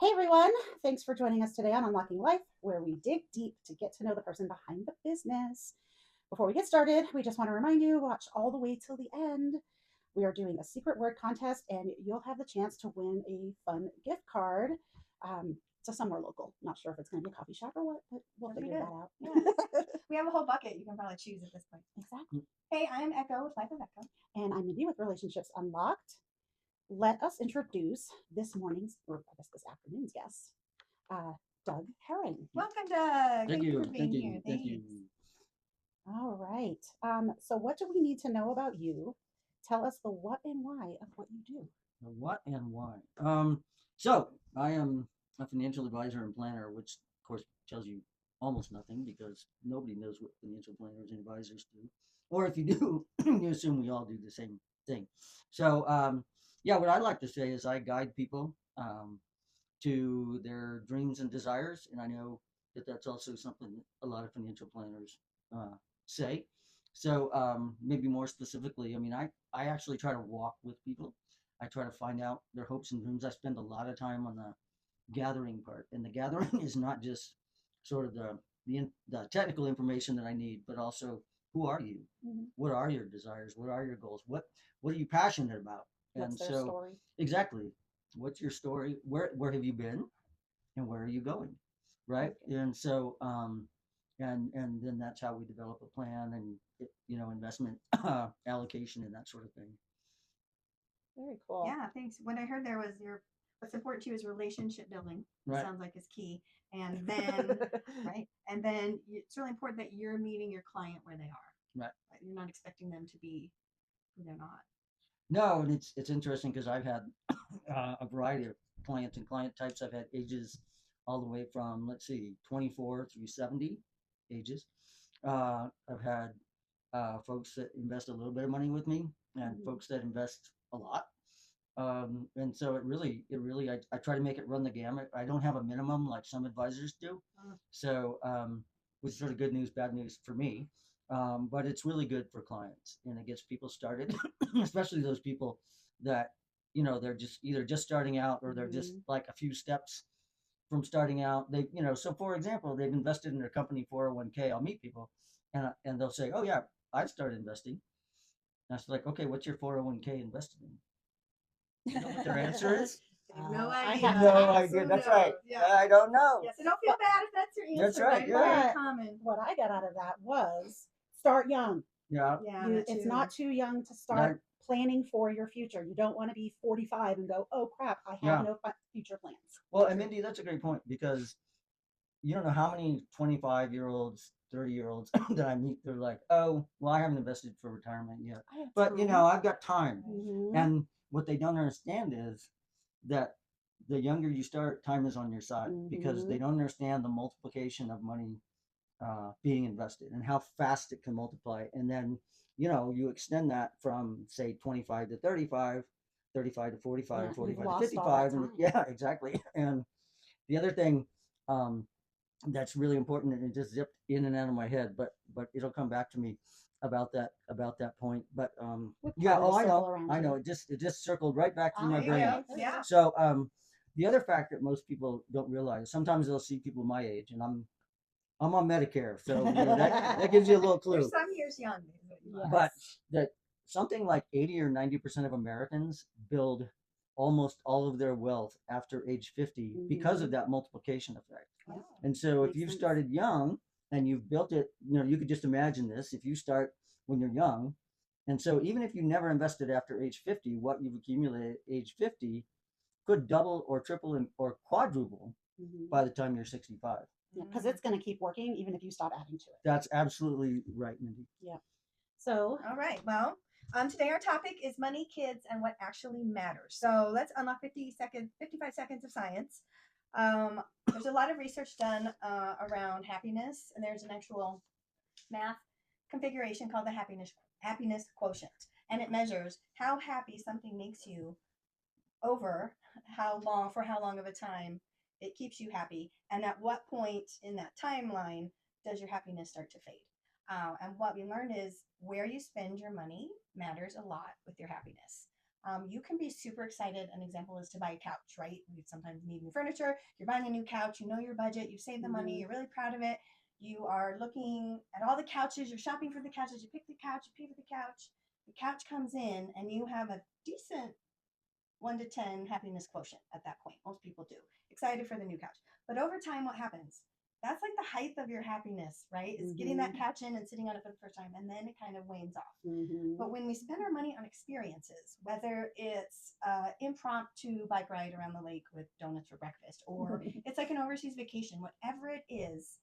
Hey everyone, thanks for joining us today on Unlocking Life, where we dig deep to get to know the person behind the business. Before we get started, we just want to remind you watch all the way till the end. We are doing a secret word contest, and you'll have the chance to win a fun gift card to somewhere local. Not sure if it's going to be a coffee shop or what, but we'll That'd be figure that good. out. Yeah. We have a whole bucket you can probably choose at this point. Exactly. Hey, I'm Echo with Life of Echo. And I'm Mindy with Relationships Unlocked. Let us introduce this morning's, or I guess this afternoon's guest, uh, Doug Herring. Welcome, Doug. Thank you you. for being Thank you. here. Thank Thanks. you. All right. So, what do we need to know about you? Tell us the what and why of what you do. The what and why? So I am a financial advisor and planner, which of course tells you almost nothing because nobody knows what financial planners and advisors do. Or if you do, you assume we all do the same thing. So yeah, what I like to say is I guide people to their dreams and desires, and I know that that's also something a lot of financial planners uh, say. So maybe more specifically, I mean, I actually try to walk with people. I try to find out their hopes and dreams. I spend a lot of time on the gathering part, and the gathering is not just sort of the technical information that I need, but also who are you? Mm-hmm. What are your desires? What are your goals? What are you passionate about? What's And their so story? exactly, what's your story? Where have you been, and where are you going? Right? Okay. And so and then that's how we develop a plan and investment allocation and that sort of thing. Very cool. Yeah, thanks. What I heard there was what's important to you is relationship building. Right. Sounds like is key. And then, right. And then it's really important that you're meeting your client where they are. Right. You're not expecting them to be who they're not. No, and it's interesting because I've had a variety of clients and client types. I've had ages all the way from, let's see, 24 through 70 ages. I've had folks that invest a little bit of money with me, and Mhm. folks that invest a lot. And so I try to make it run the gamut. I don't have a minimum like some advisors do. So, which is sort of good news, bad news for me. But it's really good for clients and it gets people started, especially those people that, they're just either just starting out or they're just Mhm. like a few steps from starting out. So for example, they've invested in their company 401k. I'll meet people and they'll say, oh yeah, I've started investing. And I was like, okay, what's your 401k invested in? You know what their answer is? I have no I idea. have to No ask. idea. Who That's right. knows? Yeah. I don't know. Yeah, so don't feel bad if that's your That's answer. right, Right? yeah. Very But common. what I got out of that was start young. Yeah. Yeah, It's not too young to Right. start planning for your future. You don't want to be 45 and go, oh crap, I have Yeah. no future plans. Well, and Mindy, that's a great point because you don't know how many 25-year-olds, 30-year-olds that I meet. They're like, oh, well, I haven't invested for retirement yet, I have but time. I've got time. Mhm. And what they don't understand is that the younger you start, time is on your side because they Mhm. don't understand the multiplication of money being invested and how fast it can multiply. And then, you extend that from say 25 to 35, 35 to 45, Yeah, you've 45 to lost all that 55. And time. yeah, exactly. And the other thing um, that's really important, and it just zipped in and out of my head, but it'll come back to me about that point. But We'll yeah, probably I circle know, around I to know. it. It just circled right back through my There you brain. go. There you Yeah. go. So the other fact that most people don't realize, sometimes they'll see people my age, and I'm on Medicare, so that gives you a little There's clue. some years young. Is what you Yes. But that something like 80 or 90% of Americans build almost all of their wealth after age 50 because of Mhm. that multiplication effect. Yeah. And so if Makes you've sense. started young and you've built it, you could just imagine this. If you start when you're young, and so even if you never invested after age 50, what you've accumulated at age 50 could double or triple or quadruple Mhm. by the time you're 65. Yeah, because it's going to keep working even if you stop adding to it. That's absolutely right, Mindy. Yeah. So, All right. Well, today our topic is money, kids, and what actually matters. So let's unlock 55 seconds of science. There's a lot of research done around happiness, and there's an actual math configuration called the happiness quotient, and it measures how happy something makes you over how long of a time it keeps you happy, and at what point in that timeline does your happiness start to fade. And what we learned is where you spend your money matters a lot with your happiness. You can be super excited. An example is to buy a couch, right? You sometimes need new furniture. You're buying a new couch. You know your budget. You save the money. Mhm. You're really proud of it. You are looking at all the couches. You're shopping for the couches. You pick the couch. You pay for the couch. The couch comes in, and you have a decent 1 to 10 happiness quotient at that point. Most people do. Excited for the new couch. But over time, what happens? That's like the height of your happiness, right? Is getting that couch in and sitting on it for the first time, and then it kind of wanes off. Mhm. But when we spend our money on experiences, whether it's impromptu bike ride around the lake with donuts for breakfast, or it's like an overseas vacation, whatever it is,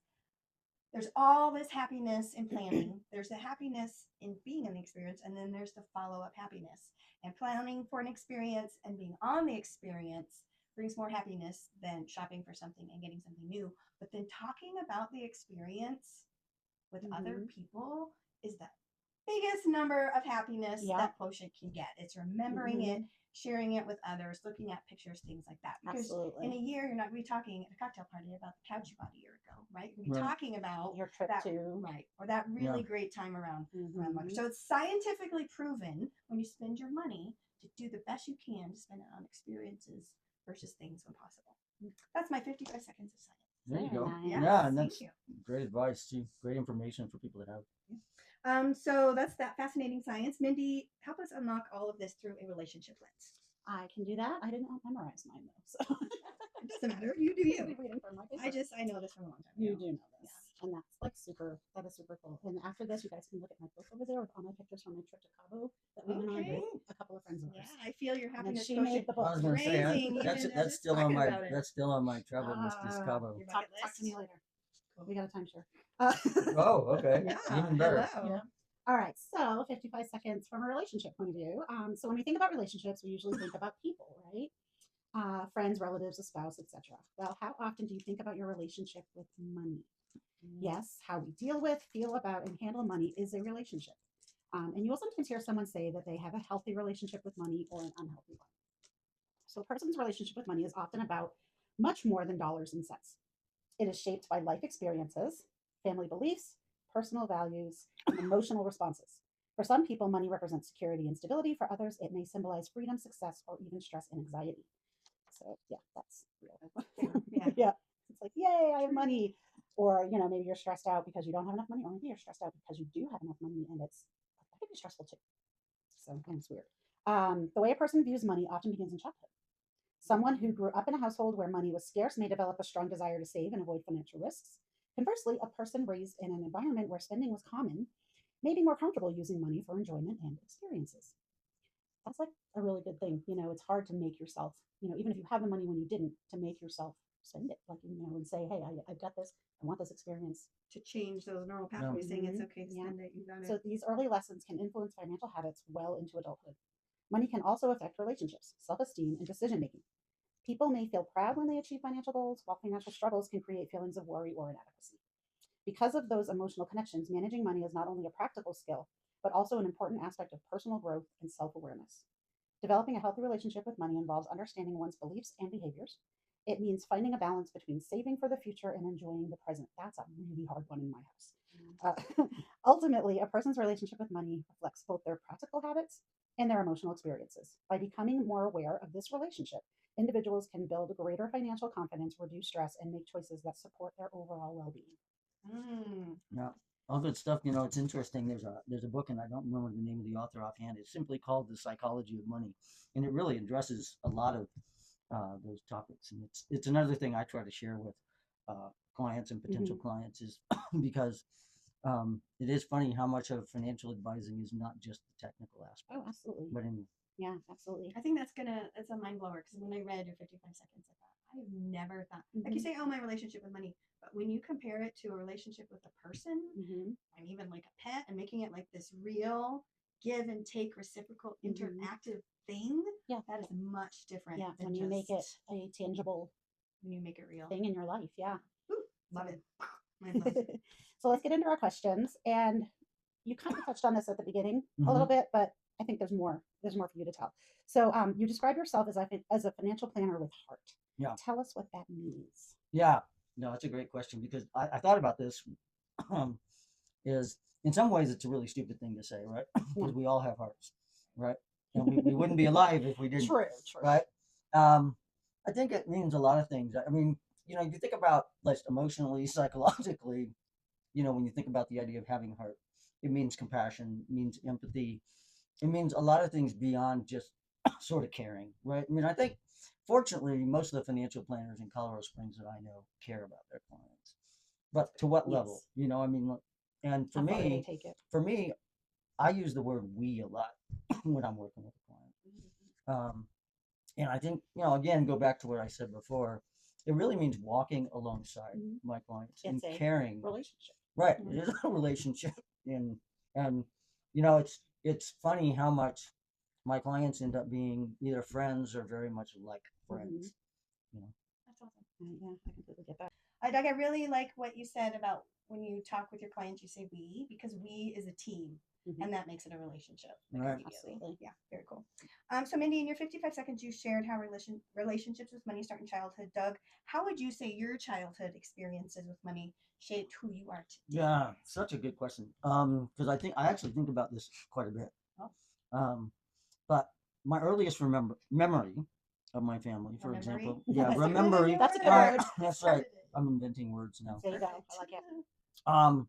there's all this happiness in planning. There's the happiness in being in the experience, and then there's the follow-up happiness. And planning for an experience and being on the experience brings more happiness than shopping for something and getting something new. But then talking about the experience with other Mhm. people is the biggest number of happiness Yeah. that quotient can get. It's remembering it, Mhm. sharing it with others, looking at pictures, things like that. Because Absolutely. in a year, you're not going to be talking at a cocktail party about the couch you bought a year ago, right? You're going to be Right. talking about Your trip that, to. right, or that really great time around the Mhm. market. So it's scientifically proven when you spend your money to do the best you can to spend it on experiences versus things when possible. That's my 55 seconds of science. There you Very go. nice. Yeah, and thank that's you. great advice too. Great information for people that have. So that's that fascinating science. Mindy, help us unlock all of this through a relationship lens. I can do that. I didn't memorize mine though, so It doesn't matter. You do I'll be you. reading from my paper. I know this from a long time You ago. do know this, and that's like super. That is super cool. And after this, you guys can look at my book over there with all my pictures from my trip to Cabo that we went on Okay. with a couple of friends of Yeah, ours. I feel your And then happiness she made quotient the I book. was gonna say raising even that's as still on talking my about it. travel list is Cabo. Your Talk, bucket talk to me list. later. Cool. We got a timeshare. Oh, okay. Yeah, Even better. hello. Yeah. All right, so 55 seconds from a relationship point of view. So when we think about relationships, we usually think about people, right? Friends, relatives, a spouse, etc. Well, how often do you think about your relationship with money? Yes, how we deal with, feel about, and handle money is a relationship. And you will sometimes hear someone say that they have a healthy relationship with money or an unhealthy one. So a person's relationship with money is often about much more than dollars and cents. It is shaped by life experiences, family beliefs, personal values, and emotional responses. For some people, money represents security and stability. For others, it may symbolize freedom, success, or even stress and anxiety. So, yeah, that's real. Yeah. Yeah. It's like, yay, I have money. Or, maybe you're stressed out because you don't have enough money, or maybe you're stressed out because you do have enough money and that could be stressful too. So, and it's weird. The way a person views money often begins in childhood. Someone who grew up in a household where money was scarce may develop a strong desire to save and avoid financial risks. Conversely, a person raised in an environment where spending was common may be more comfortable using money for enjoyment and experiences. That's like a really good thing. It's hard to make yourself, even if you have the money when you didn't, to make yourself spend it. Like, and say, hey, I've got this. I want this experience. To change those neural pathways, saying it's Mhm. okay to Yeah. spend it. You got it. So these early lessons can influence financial habits well into adulthood. Money can also affect relationships, self esteem, and decision making. People may feel proud when they achieve financial goals, while financial struggles can create feelings of worry or inadequacy. Because of those emotional connections, managing money is not only a practical skill, but also an important aspect of personal growth and self awareness. Developing a healthy relationship with money involves understanding one's beliefs and behaviors. It means finding a balance between saving for the future and enjoying the present. That's a really hard one in my house. Ultimately, a person's relationship with money reflects both their practical habits and their emotional experiences. By becoming more aware of this relationship, individuals can build greater financial confidence, reduce stress, and make choices that support their overall well being. Yeah, all good stuff. It's interesting. There's a book, and I don't remember the name of the author offhand. It's simply called The Psychology of Money, and it really addresses a lot of those topics. And it's another thing I try to share with clients and potential clients is because it is funny how much of financial advising is not just the technical aspect. Oh, absolutely. But anyway. Yeah, absolutely. I think it's a mind blower because when I read your 55 seconds, I thought, I've never thought, like you say, oh, my relationship with money. But when you compare it to a relationship with a person and even like a pet and making it like this real give and take reciprocal interactive thing, Yeah. that is much different. Yeah, than when you make it just a tangible when you make it real. thing in your life. Yeah. Ooh, love it. Mind blown. So let's get into our questions. And you kind of touched on this at the beginning a little bit, but I think there's more. There's more for you to tell. So you describe yourself as a financial planner with heart. Yeah. Tell us what that means. Yeah. No, that's a great question because I thought about this. Is in some ways it's a really stupid thing to say, right? Because we all have hearts, right? and we wouldn't be alive if we didn't. True, true. Right? I think it means a lot of things. I mean, you know, you think about like emotionally, psychologically, you know, when you think about the idea of having heart, it means compassion, it means empathy, it means a lot of things beyond just sort of caring, right? I mean, I think fortunately, most of the financial planners in Colorado Springs that I know care about their clients, but to what level? Yes. You know, I mean, and How far do they take it? for me, I use the word we a lot when I'm working with a client. And I think, you know, again, go back to what I said before. It really means walking alongside Mhm. my clients It's and a caring. relationship. Right, Mhm. it is a relationship, and you know, it's funny how much my clients end up being either friends or very much like friends. You know, That's awesome. Yeah, I completely get that. Doug, I really like what you said about when you talk with your clients, you say we, because we is a team, Mhm. and that makes it a relationship. Like, Right. immediately. Absolutely. Yeah, very cool. So Mindy, in your 55 seconds, you shared how relationships with money start in childhood. Doug, how would you say your childhood experiences with money shaped who you are today? yeah, such a good question. Because I actually think about this quite a bit. Oh. But my earliest memory of my family, for Memory? example, That's a good remembering. That's a good Right, word. that's right. I'm inventing words now. There you go. Perfect. I like it. Um,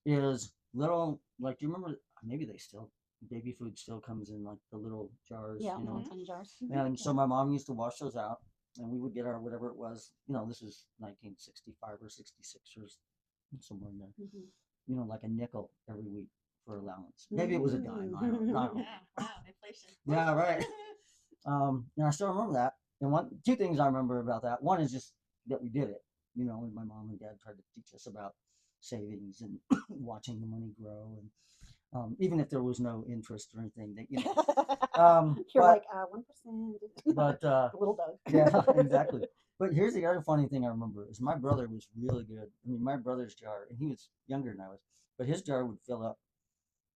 is little like do you remember? Maybe they still baby food still comes in like the little jars, Yeah, you know. little tiny jars. And so my mom used to wash those out, and we would get our whatever it was. You know, this is 1965 or 66 or somewhere in there. Mhm. You know, like a nickel every week for allowance. Maybe it was a dime. I don't know. Yeah, wow, inflation. Yeah, right. And I still remember that. And two things I remember about that. One is just that we did it. You know, and my mom and dad tried to teach us about savings and watching the money grow, and even if there was no interest or anything, that you know. You're But like 1%. but Little Doug. yeah, exactly. But here's the other funny thing I remember is my brother was really good. I mean, my brother's jar, and he was younger than I was, but his jar would fill up,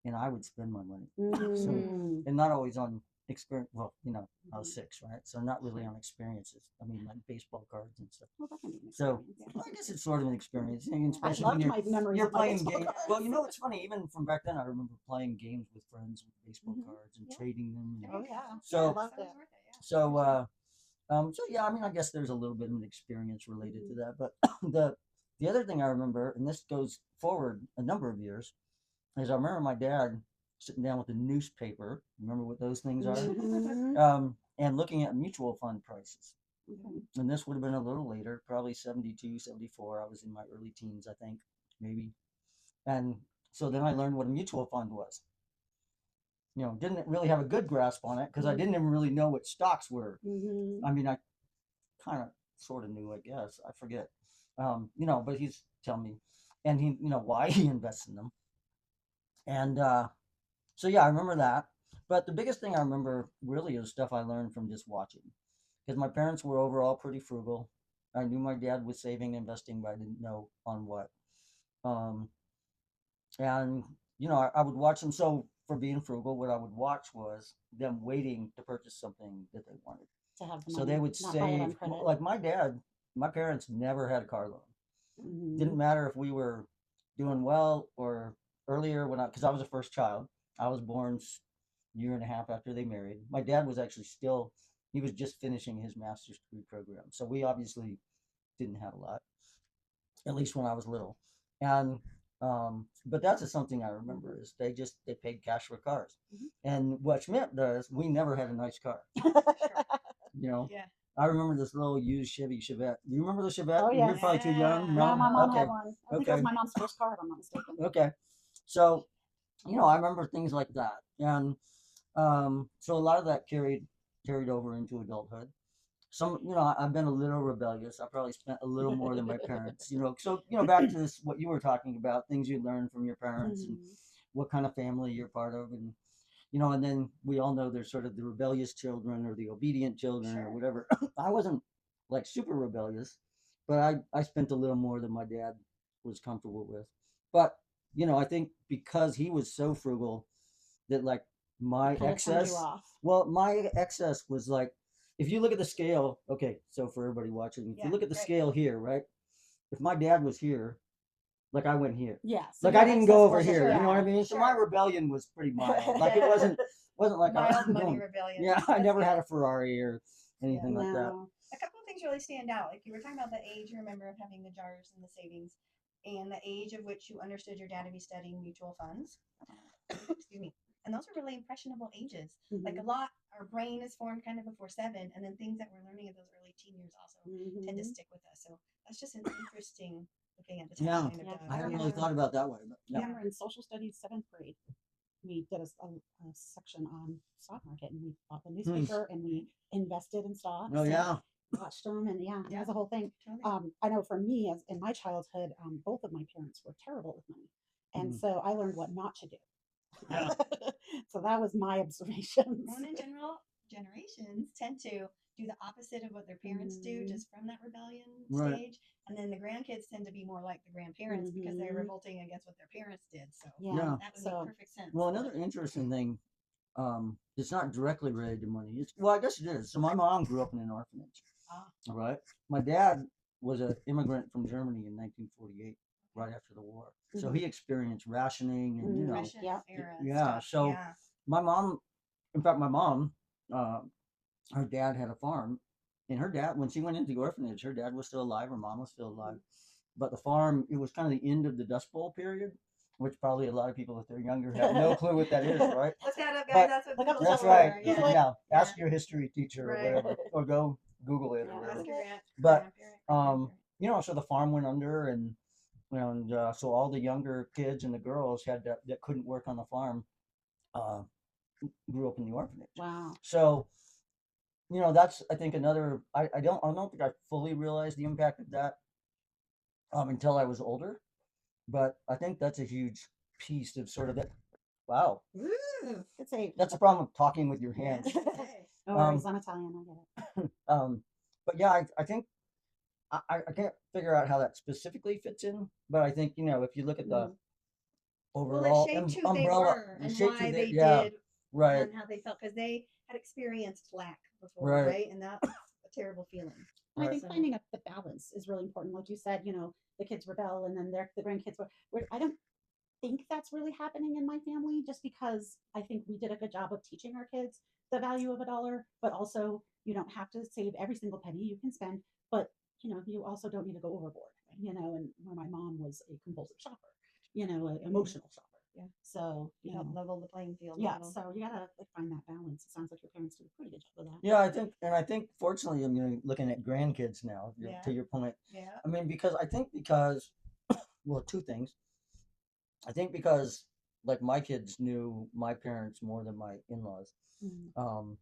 and I would spend my money. So, Mm. and not always on experience. Well, you know, I was 6, right? So not really on experiences. I mean, like baseball cards and stuff. Well, that can be an So experience. I guess it's sort of an experience, I mean, I especially loved when my memories you're of my playing baseball games. cards. Well, you know, it's funny. Even from back then, I remember playing games with friends with baseball Mhm. cards and Yeah. trading them. And, Oh yeah. So- I loved that it. was worth it, yeah. so yeah, I mean, I guess there's a little bit of an experience related to that. But the other thing I remember, and this goes forward a number of years, is I remember my dad sitting down with a newspaper. Remember what those things are? Mhm. And looking at mutual fund prices. Okay. And this would have been a little later, probably 72, 74. I was in my early teens, I think, maybe. And so then I learned what a mutual fund was. You know, didn't really have a good grasp on it because I didn't even really know what stocks were. Mhm. I mean, I kind of sort of knew, I guess. I forget. You know, but he's telling me, and he, you know, why he invests in them. And so yeah, I remember that. But the biggest thing I remember really is stuff I learned from just watching, because my parents were overall pretty frugal. I knew my dad was saving and investing, but I didn't know on what. Um, and you know, I would watch them. So for being frugal, what I would watch was them waiting to purchase something that they wanted. To have the So money, they would not buy it on save. credit. Like my parents never had a car loan. Mhm. Didn't matter if we were doing well or earlier because I was a first child. I was born year and a half after they married. My dad was actually he was just finishing his master's degree program. So we obviously didn't have a lot, at least when I was little. And but that's just something I remember is they paid cash for cars. Mhm. And what Schmidt does, we never had a nice car. You know, Yeah. I remember this little used Chevy Chevette. Do you remember the Chevette? Oh, You're yes. probably too young. Yeah, my mom Okay. had one. I think it was Okay. my mom's first car, if I'm not mistaken. Okay. So, you know, I remember things like that. And so a lot of that carried over into adulthood. You know, I've been a little rebellious. I probably spent a little more than my parents, you know. So, you know, back to this, what you were talking about, things you learn from your parents and Mhm. what kind of family you're part of. And, you know, and then we all know there's sort of the rebellious children or the obedient children or Sure. whatever. I wasn't like super rebellious, but I spent a little more than my dad was comfortable with. But, you know, I think because he was so frugal that like my Kind of turned you excess, off. well, my excess was like, if you look at the scale, okay, so for everybody watching, if Yeah, you look at the right. scale here, right? If my dad was here, like I went here. Yeah. Like your I didn't excess go over wasn't- here. You know what I yeah. mean? So my Sure. rebellion was pretty mild. Like it Yeah. wasn't wasn't like Mild money boom. rebellion. Yeah, I That's never had good. a Ferrari or anything like that. No. A couple of things really stand out. Like you were talking about the age you remember of having the jars and the savings, and the age of which you understood your dad to be studying mutual funds. Excuse me. And those are really impressionable ages. Like a Mhm. lot, our brain is formed kind of before 7, and then things that we're learning at those early teen years also tend to Mhm. stick with us. So that's just an interesting looking at the Yeah, timeline of Yeah, Doug. I hadn't remember- really thought about it that way, but I yeah. remember in social studies 7th grade, we did a section on stock market, and we bought the newspaper and we invested in stocks. Oh and yeah. watched them, and yeah, it Yeah. was a whole thing. Totally. I know for me, as in my childhood, both of my parents were terrible with money, and Mhm. so I learned what not to do. Yeah. So that was my observations. Well, and in general, generations tend to do the opposite of what their parents do, Mhm. just from that rebellion Right. stage. And then the grandkids tend to be more like the grandparents because they're Mhm. revolting against what their parents did. So Yeah. Yeah. that would So make perfect sense. Well, another interesting thing, it's not directly related to money. Well, I guess it is. So my mom grew up in an orphanage. Ah. All right. My dad was an immigrant from Germany in 1948, right after the war. So he experienced rationing and you know, Depression yeah. era yeah. stuff. So Yeah. my mom, in fact, my mom, her dad had a farm, and her dad, when she went into the orphanage, her dad was still alive, her mom was still alive, but the farm, it was kind of the end of the Dust Bowl period, which probably a lot of people, if they're younger, have no clue what that is, right? Look that up, But- guys. That's what Look up Google's That's Dust for. right. Bowl. Yeah. Yeah. Yeah. Ask your history teacher Right. or whatever, or go Google it or Yeah. whatever. Ask your grand- But, grandparent, Um, grandparent. you know, so the farm went under, and so all the younger kids and the girls that couldn't work on the farm uh, grew up in the orphanage. Wow. So, you know, that's I think another. I don't think I fully realized the impact of that until I was older, but I think that's a huge piece of sort of that. Wow, Woo! It's a that's the problem with talking with your Yes. hands. Okay. no worries. I'm Italian. I get it. But yeah, I think I can't figure out how that specifically fits in, but I think, you know, if you look at the Well, overall it shaped who they umbrella, were the and shape why of they it, yeah, did right, and how they felt because they had experienced lack before, Right. right? And that's a terrible feeling. And I Right. think So- finding the balance is really important. Like you said, you know, the kids rebel, and then the grandkids were. I don't think that's really happening in my family, just because I think we did a good job of teaching our kids the value of a dollar, but also you don't have to save every single penny you can spend, but you know, you also don't need to go overboard, you know, and where my mom was a compulsive shopper, you know, an emotional shopper. Yeah. So, you Help know, level the playing field. a yeah, little. so you gotta like find that balance. It sounds like your parents did a pretty good job with that. yeah, I think fortunately, I'm looking at grandkids now. Yeah. To your point, Yeah. I mean, because well, two things. I think because like my kids knew my parents more than my in-laws, Mhm.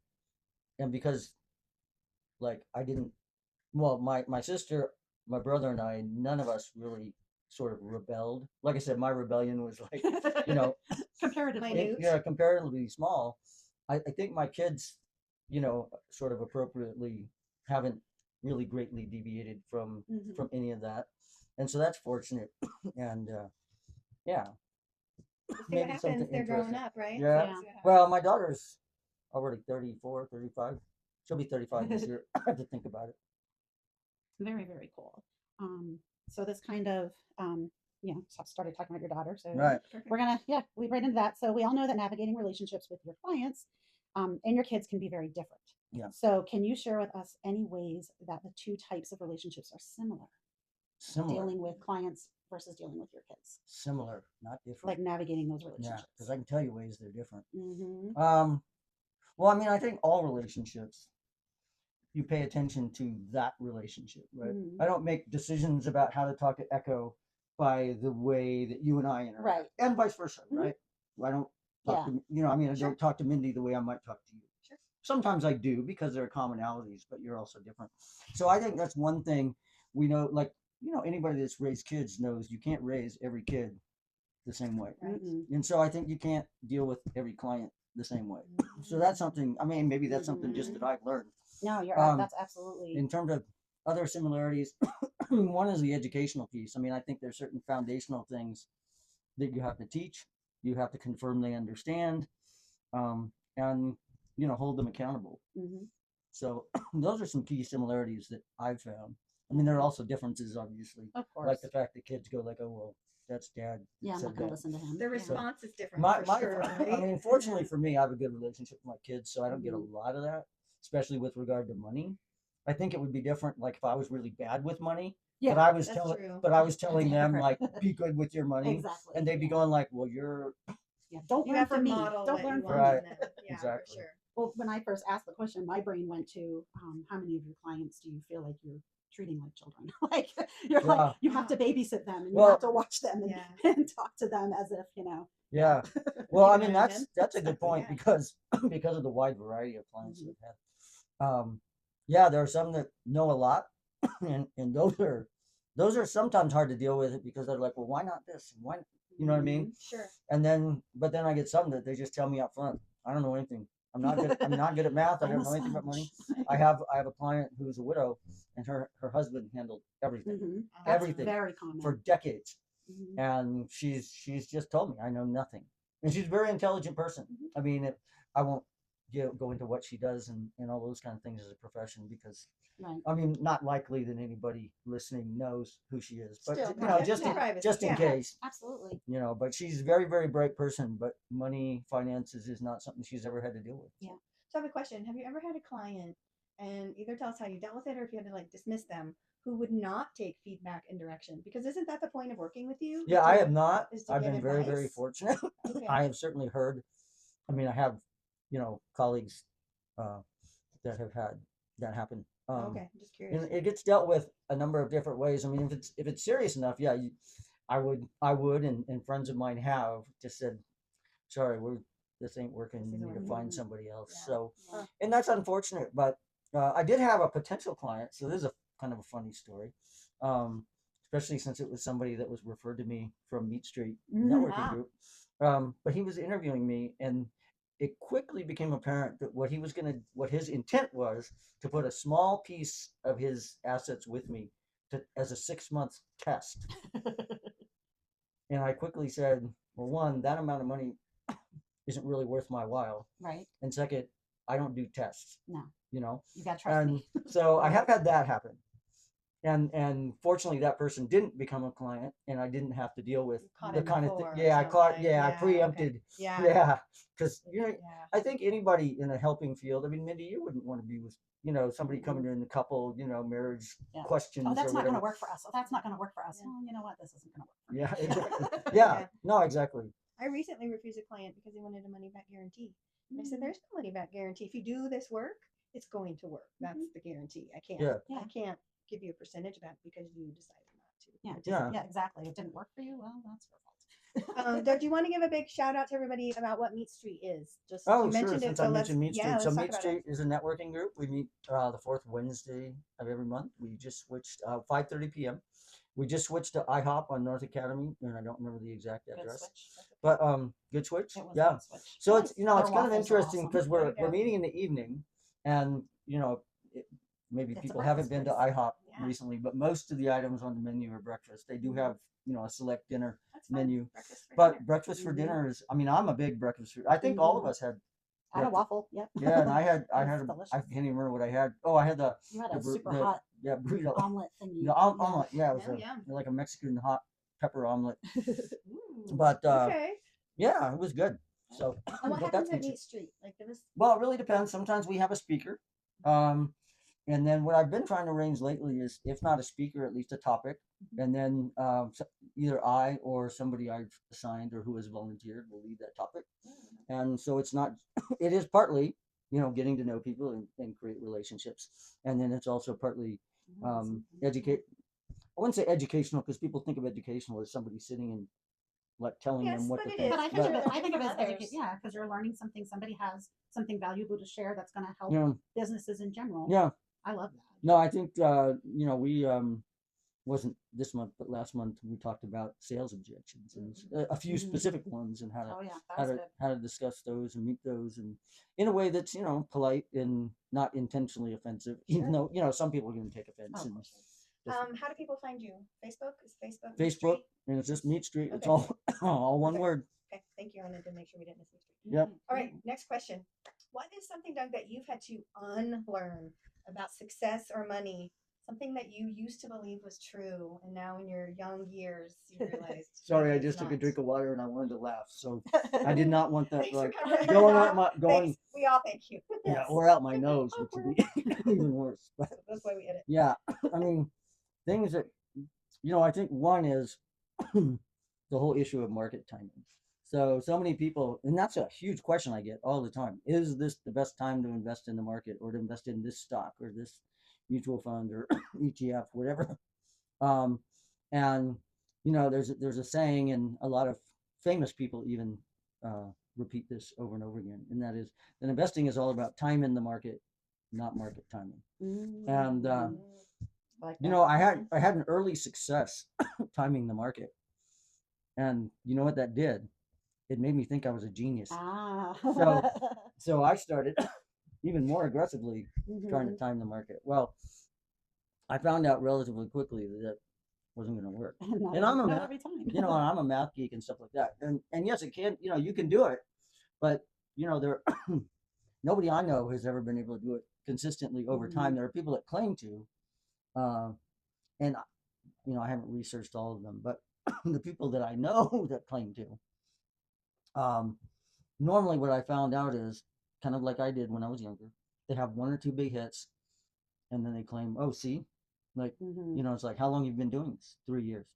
and because like I didn't. Well, my sister, my brother, and I, none of us really sort of rebelled. Like I said, my rebellion was like, you know, comparatively. Minute. yeah, comparatively small. I think my kids, you know, sort of appropriately haven't really greatly deviated from Mhm. any of that, and so that's fortunate. And yeah, We'll see what maybe something happens. They're growing interesting. up, right? Yeah. So we'll see what happens. Well, my daughter's already 34, 35. She'll be 35 this year. I have to think about it. Very, very cool. So this kind of, you know, started talking about your daughter. So Right. Perfect. we're gonna, yeah, lead right into that. So we all know that navigating relationships with your clients, and your kids can be very different. Yeah. So can you share with us any ways that the two types of relationships are similar, Similar. dealing with clients versus dealing with your kids, Similar, not different. like navigating those Yeah, relationships? because I can tell you ways they're different. Mm-hmm. Well, I mean, I think all relationships, you pay attention to that relationship, right? Mhm. I don't make decisions about how to talk to Echo by the way that you and I interact, Right. and vice versa, Mhm. right? I don't talk Yeah. to you know. I mean, I Sure. don't talk to Mindy the way I might talk to you. Sure. Sometimes I do because there are commonalities, but you're also different. So I think that's one thing we know. Like, you know, anybody that's raised kids knows you can't raise every kid the same way. Right. Mm-mm. And so I think you can't deal with every client the same way. So that's something, I mean, maybe that's something just that I've learned. No, you're that's absolutely. In terms of other similarities, one is the educational piece. I mean, I think there's certain foundational things that you have to teach, you have to confirm they understand, and, you know, hold them accountable. Mhm. So those are some key similarities that I've found. I mean, there are also differences, obviously, Of course. like the fact that kids go like, oh, well, that's dad. Yeah, I'm said not going to that. listen to him. The Yeah. response is different My, for my, sure, I right? mean, fortunately for me, I have a good relationship with my kids, so I don't get a Mhm. lot of that, especially with regard to money. I think it would be different, like if I was really bad with money, Yeah, that's true. but I was telling That's a them hypocrite. like, be good with your money, Exactly. and they'd be Yeah. going like, well, you're Yeah, don't You learn have to from me. model Don't what learn you from want me. Right. from them. Yeah, Exactly. for sure. Well, when I first asked the question, my brain went to how many of your clients do you feel like you're treating like children? Like you're Yeah. like you have to babysit them and you Well- have to watch them and, Yeah. and talk to them as if Yeah. Well, I Keep an mean, eye on that's them. that's a good Exactly, point yeah. because because of the wide variety of clients Mhm. that I've had. Yeah, there are some that know a lot, and those are sometimes hard to deal with it because they're like, well, why not this? And why, you know what I mean? Sure. And then, but then I get some that they just tell me up front, I don't know anything. I'm not good. I'm not good at math. I I'm don't a know anything about money. sponge. I have a client who's a widow, and her husband handled everything Mhm. That's Everything. very common. for decades, Mhm. and she's just told me I know nothing, and she's a very intelligent person. Mhm. I mean, I won't go into what she does and all those kind of things as a profession because Right. I mean, not likely that anybody listening knows who she is, but Still, you know, protect the privacy, just in yeah. case, Absolutely. you know. But she's a very, very bright person, but money, finances is not something she's ever had to deal with. Yeah. So I have a question. Have you ever had a client, and either tell us how you dealt with it or if you had to like dismiss them, who would not take feedback and direction? Because isn't that the point of working with you? Yeah, is I to- have not. is to I've get been very, very advice? fortunate. Okay. I have certainly heard. I mean, I have, colleagues uh, that have had that happen. Okay, I'm just curious. And it gets dealt with a number of different ways. I mean, if it's serious enough, yeah, I would, and friends of mine have just said, sorry, this ain't working. This You isn't need to working. find somebody else. Yeah. So, Huh. and that's unfortunate. But I did have a potential client. So this is a kind of a funny story, especially since it was somebody that was referred to me from Meat Street Networking Ah. Group. But he was interviewing me, and it quickly became apparent that what his intent was to put a small piece of his assets with me as a 6-month test. And I quickly said, well, one, that amount of money isn't really worth my while. Right. And second, I don't do tests. No. You know? You gotta trust And me. so I have had that happen. And fortunately that person didn't become a client and I didn't have to deal with Caught the it kind of before, yeah, I so caught like, yeah, I okay. preempted. Yeah. Yeah. Because Yeah. I think anybody in a helping field, I mean, Mindy, you wouldn't want to be with, somebody coming in the couple, marriage Yeah. questions Oh, that's or not going whatever. to work for us. Oh, that's not going to work for us. Yeah. Oh, you know what? This isn't going to work for me. Yeah, exactly. Yeah. Yeah, no, exactly. I recently refused a client because he wanted a money back guarantee. And I said, Mm. there's no money back guarantee. If you do this work, it's going to work. That's Mhm. the guarantee. I can't. Yeah. Yeah. I can't give you a percentage back because you decided not to. Yeah, just, Yeah. yeah, exactly. It didn't work for you. Well, that's your fault. Doug, do you want to give a big shout out to everybody about what Meat Street is? Just Oh, you sure. mentioned Since it, I so mentioned Meat Street, let's so talk Meat about Street is a networking group. We meet the fourth Wednesday of every month. We just switched 5:30 p.m. We just switched to IHOP on North Academy, and I don't remember the exact Good address. switch. That's okay. But good switch. It was Yeah. a good switch. So Nice. it's Their it's kind of waffles are interesting awesome. because There we're you we're go. meeting in the evening, and maybe It's a people haven't breakfast been to place. IHOP Yeah. recently, but most of the items on the menu are breakfast. They do Mhm. have a select dinner That's fine. menu, Breakfast for but dinner. breakfast for Mhm. dinner is. I mean, I'm a big breakfast. I think all of Mhm. us had. I had a breakfast- waffle. Yep. Yeah, and I had It was I delicious. can't even remember what I had. Oh, I had You had the a bur- super the- hot yeah burrito. omelet thingy. The omelet, yeah, it was Yum, yum. like a Mexican hot pepper omelet. Ooh, But okay. yeah, it was good. So, And what but happens that's at Meat Meat Street? Like there was. well, it really depends. Sometimes we have a speaker. And then what I've been trying to arrange lately is, if not a speaker, at least a topic. And then either I or somebody I've assigned or who has volunteered will lead that topic. And so it's not, it is partly, getting to know people and create relationships. And then it's also partly educate. I wouldn't say educational because people think of educational as somebody sitting and like telling Yes, them what but to it think. But I is, think of but- it. I think of it as Others. education. Yeah, because you're learning something. Somebody has something valuable to share that's going to help Yeah, businesses in general. yeah. I love that. No, I think we wasn't this month, but last month we talked about sales objections and a few Mhm. specific ones and how Oh yeah, that how was to good. how to discuss those and meet those and in a way that's polite and not intentionally offensive. Even Sure. though some people are going to take Oh, offense. of And course. How do people find you? Facebook? Is Facebook? Meat Facebook Street? and it's just Meat Street. It's Okay. all all one Perfect. word. Okay, thank you. I wanted to make sure we didn't miss Meat Street. Yep. Mhm. All right, next question. What is something, Doug, that you've had to unlearn about success or money something that you used to believe was true, and now in your young years you realized. Sorry, I maybe just it's took a not. drink of water and I wanted to laugh. So I did not want that Thanks for like covering going that out my up. going Thanks. We all thank you. yeah, Yes. or out my nose, which would be even worse. But So that's why we edit. yeah, I mean, things that I think one is the whole issue of market timing. So many people, and that's a huge question I get all the time. Is this the best time to invest in the market or to invest in this stock or this mutual fund or ETF, whatever? Um, and there's a saying, and a lot of famous people even repeat this over and over again, and that is that investing is all about time in the market, not market timing. And Mm, like that. I had an early success timing the market, and you know what that did? It made me think I was a genius. Ah. So I started even more aggressively trying to Mhm. time the market. Well, I found out relatively quickly that that wasn't going to work. Not And I'm a not math, every time. I'm a math geek and stuff like that. And yes, it can, you can do it, but there nobody I know has ever been able to do it consistently over time. Mhm. There are people that claim to, uh, and I haven't researched all of them, but the people that I know that claim to, normally what I found out is kind of like I did when I was younger. They have one or two big hits, and then they claim, "Oh, see, like Mhm. it's like how long you've been doing this? 3 years.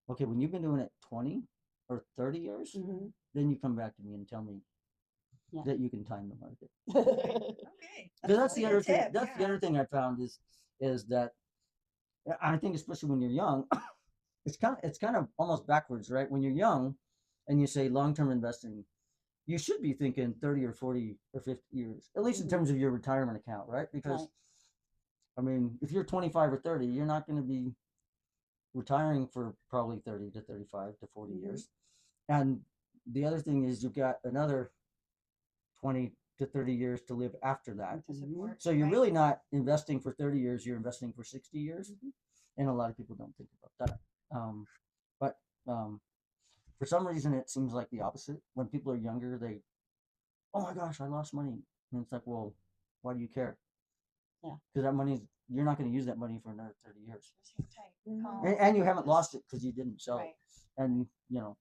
Okay, when you've been doing it 20 or 30 years, Mhm. then you come back to me and tell me Yeah. that you can time the market. Okay. Because a that's the really other good thing. tip, That's the yeah. other thing I found is that I think especially when you're young, it's kind of almost backwards, right? When you're young, and you say long-term investing, you should be thinking 30 or 40 or 50 years, at least in Mhm. terms of your retirement account, right? Because Right. I mean, if you're 25 or 30, you're not going to be retiring for probably 30 to 35 to 40 Mhm. years. And the other thing is you've got another 20 to 30 years to live after that. To Mhm. support. So you're right? really not investing for 30 years, you're investing for 60 years. Mhm. And a lot of people don't think about that. But for some reason, it seems like the opposite. When people are younger, oh my gosh, I lost money. And it's like, well, why do you care? Yeah. Because that money, you're not going to use that money for another 30 years. Just hang tight. Mhm. Calm, And you haven't just- lost it because you didn't sell Right. it. And,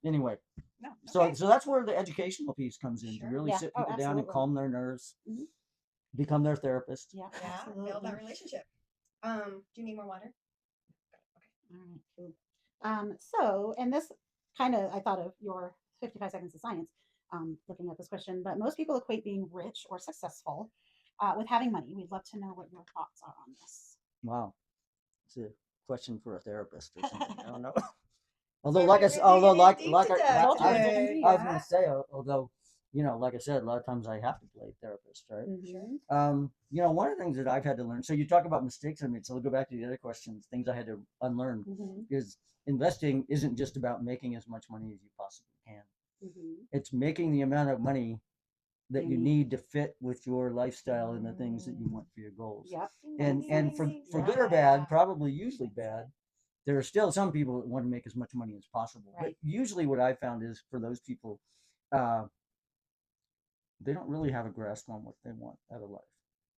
anyway. No. So, Okay. so that's where the educational piece comes in, Sure. to really Yeah. sit Oh, people down and absolutely. calm their nerves, Mhm. become their therapist. Yeah. Yeah. Absolutely. Build that relationship. Do you need more water? All right, cool. So, and this kind of, I thought of your 55 seconds of science, looking at this question, but most people equate being rich or successful with having money. We'd love to know what your thoughts are on this. Wow. It's a question for a therapist or something. I don't know. That's Although, why like I we're said, digging although in like deep like today. I, Ultimately, I, digging deep. I was going to say, although like I said, a lot of times I have to play therapist, right? Mhm. One of the things that I've had to learn. So you talk about mistakes I made. So we'll go back to the other questions. Things I had to unlearn Mhm. is investing isn't just about making as much money as you possibly can. Mhm. It's making the amount of money that You you need. need to fit with your lifestyle and the things that you want for your goals. Yep. And for Ding, for ding, good or yeah. bad, probably usually bad, there are still some people that want to make as much money as possible. Right. But usually what I found is for those people, uh, they don't really have a grasp on what they want out of life.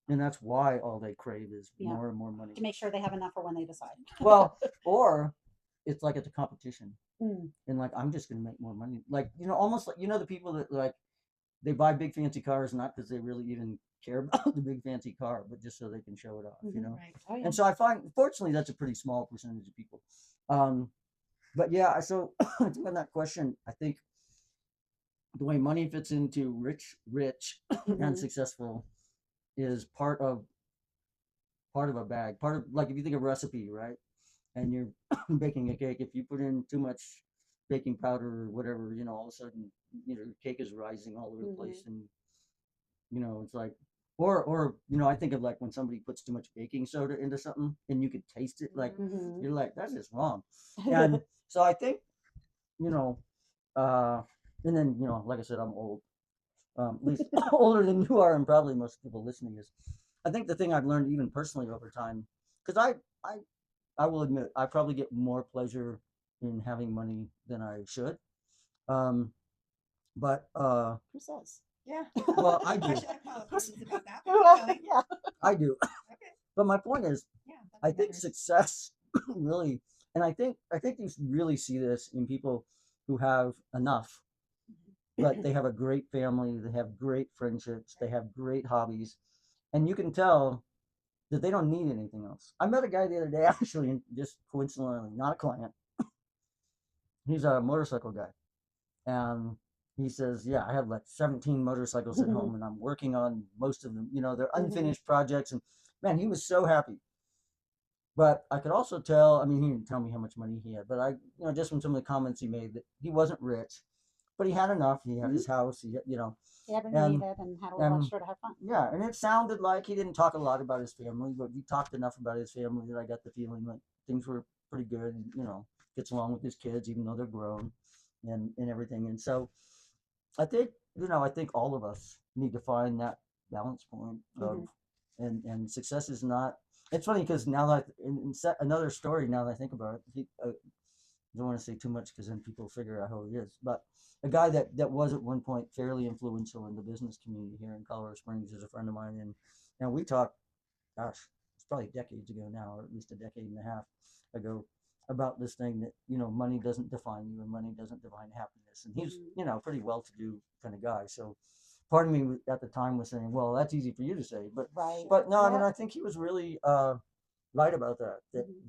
And that's why all they crave is Yeah. more and more money. To make sure they have enough for when they decide. Well, or it's like it's a competition. Mm. And like, I'm just going to make more money. Like, almost like, the people that like, they buy big fancy cars, not because they really even care about the big fancy car, but just so they can show it off, Mhm. Right. Oh, yeah. And so I find, fortunately, that's a pretty small percentage of people. But yeah, so I think on that question, I think the way money fits into rich and Mhm. successful is part of a bag. Part of, like, if you think of recipe, right? And you're baking a cake, if you put in too much baking powder or whatever, all of a sudden, your cake is rising all over the place, and it's like, or I think of like when somebody puts too much baking soda into something and you could taste it, like Mhm. you're like, that's just wrong. And so I think, uh, and then like I said, I'm old, at least older than you are, and probably most people listening is. I think the thing I've learned even personally over time, because I will admit I probably get more pleasure in having money than I should. But Who says? Yeah. well, I do. I should have called. This is about that. Well, Kelly. yeah. I do. Okay. But my point is, Yeah. I think matters. success really, and I think you really see this in people who have enough, but they have a great family, they have great friendships, they have great hobbies, and you can tell that they don't need anything else. I met a guy the other day, actually, and just coincidentally, not a client. He's a motorcycle guy, and he says, "Yeah, I have like 17 motorcycles at home, and I'm working on most of them. You know, they're unfinished projects." And man, he was so happy. But I could also tell. I mean, he didn't tell me how much money he had, but just from some of the comments he made, that he wasn't rich, but he had enough. He had his house. He had been and needed and had a little and extra to have fun. yeah, and it sounded like he didn't talk a lot about his family, but he talked enough about his family that I got the feeling like things were pretty good. Gets along with his kids, even though they're grown, and everything. And so I think I think all of us need to find that balance point of, and success is not. It's funny because now that another story, now that I think about it, I don't want to say too much because then people figure out who he is. But a guy that was at one point fairly influential in the business community here in Colorado Springs is a friend of mine, and we talked, gosh, it's probably decades ago now, or at least a decade and a half ago, about this thing that money doesn't define you and money doesn't define happiness. And he's pretty well-to-do kind of guy. So part of me at the time was saying, well, that's easy for you to say, but Right. but no, I mean, Yeah. I think he was really right about that.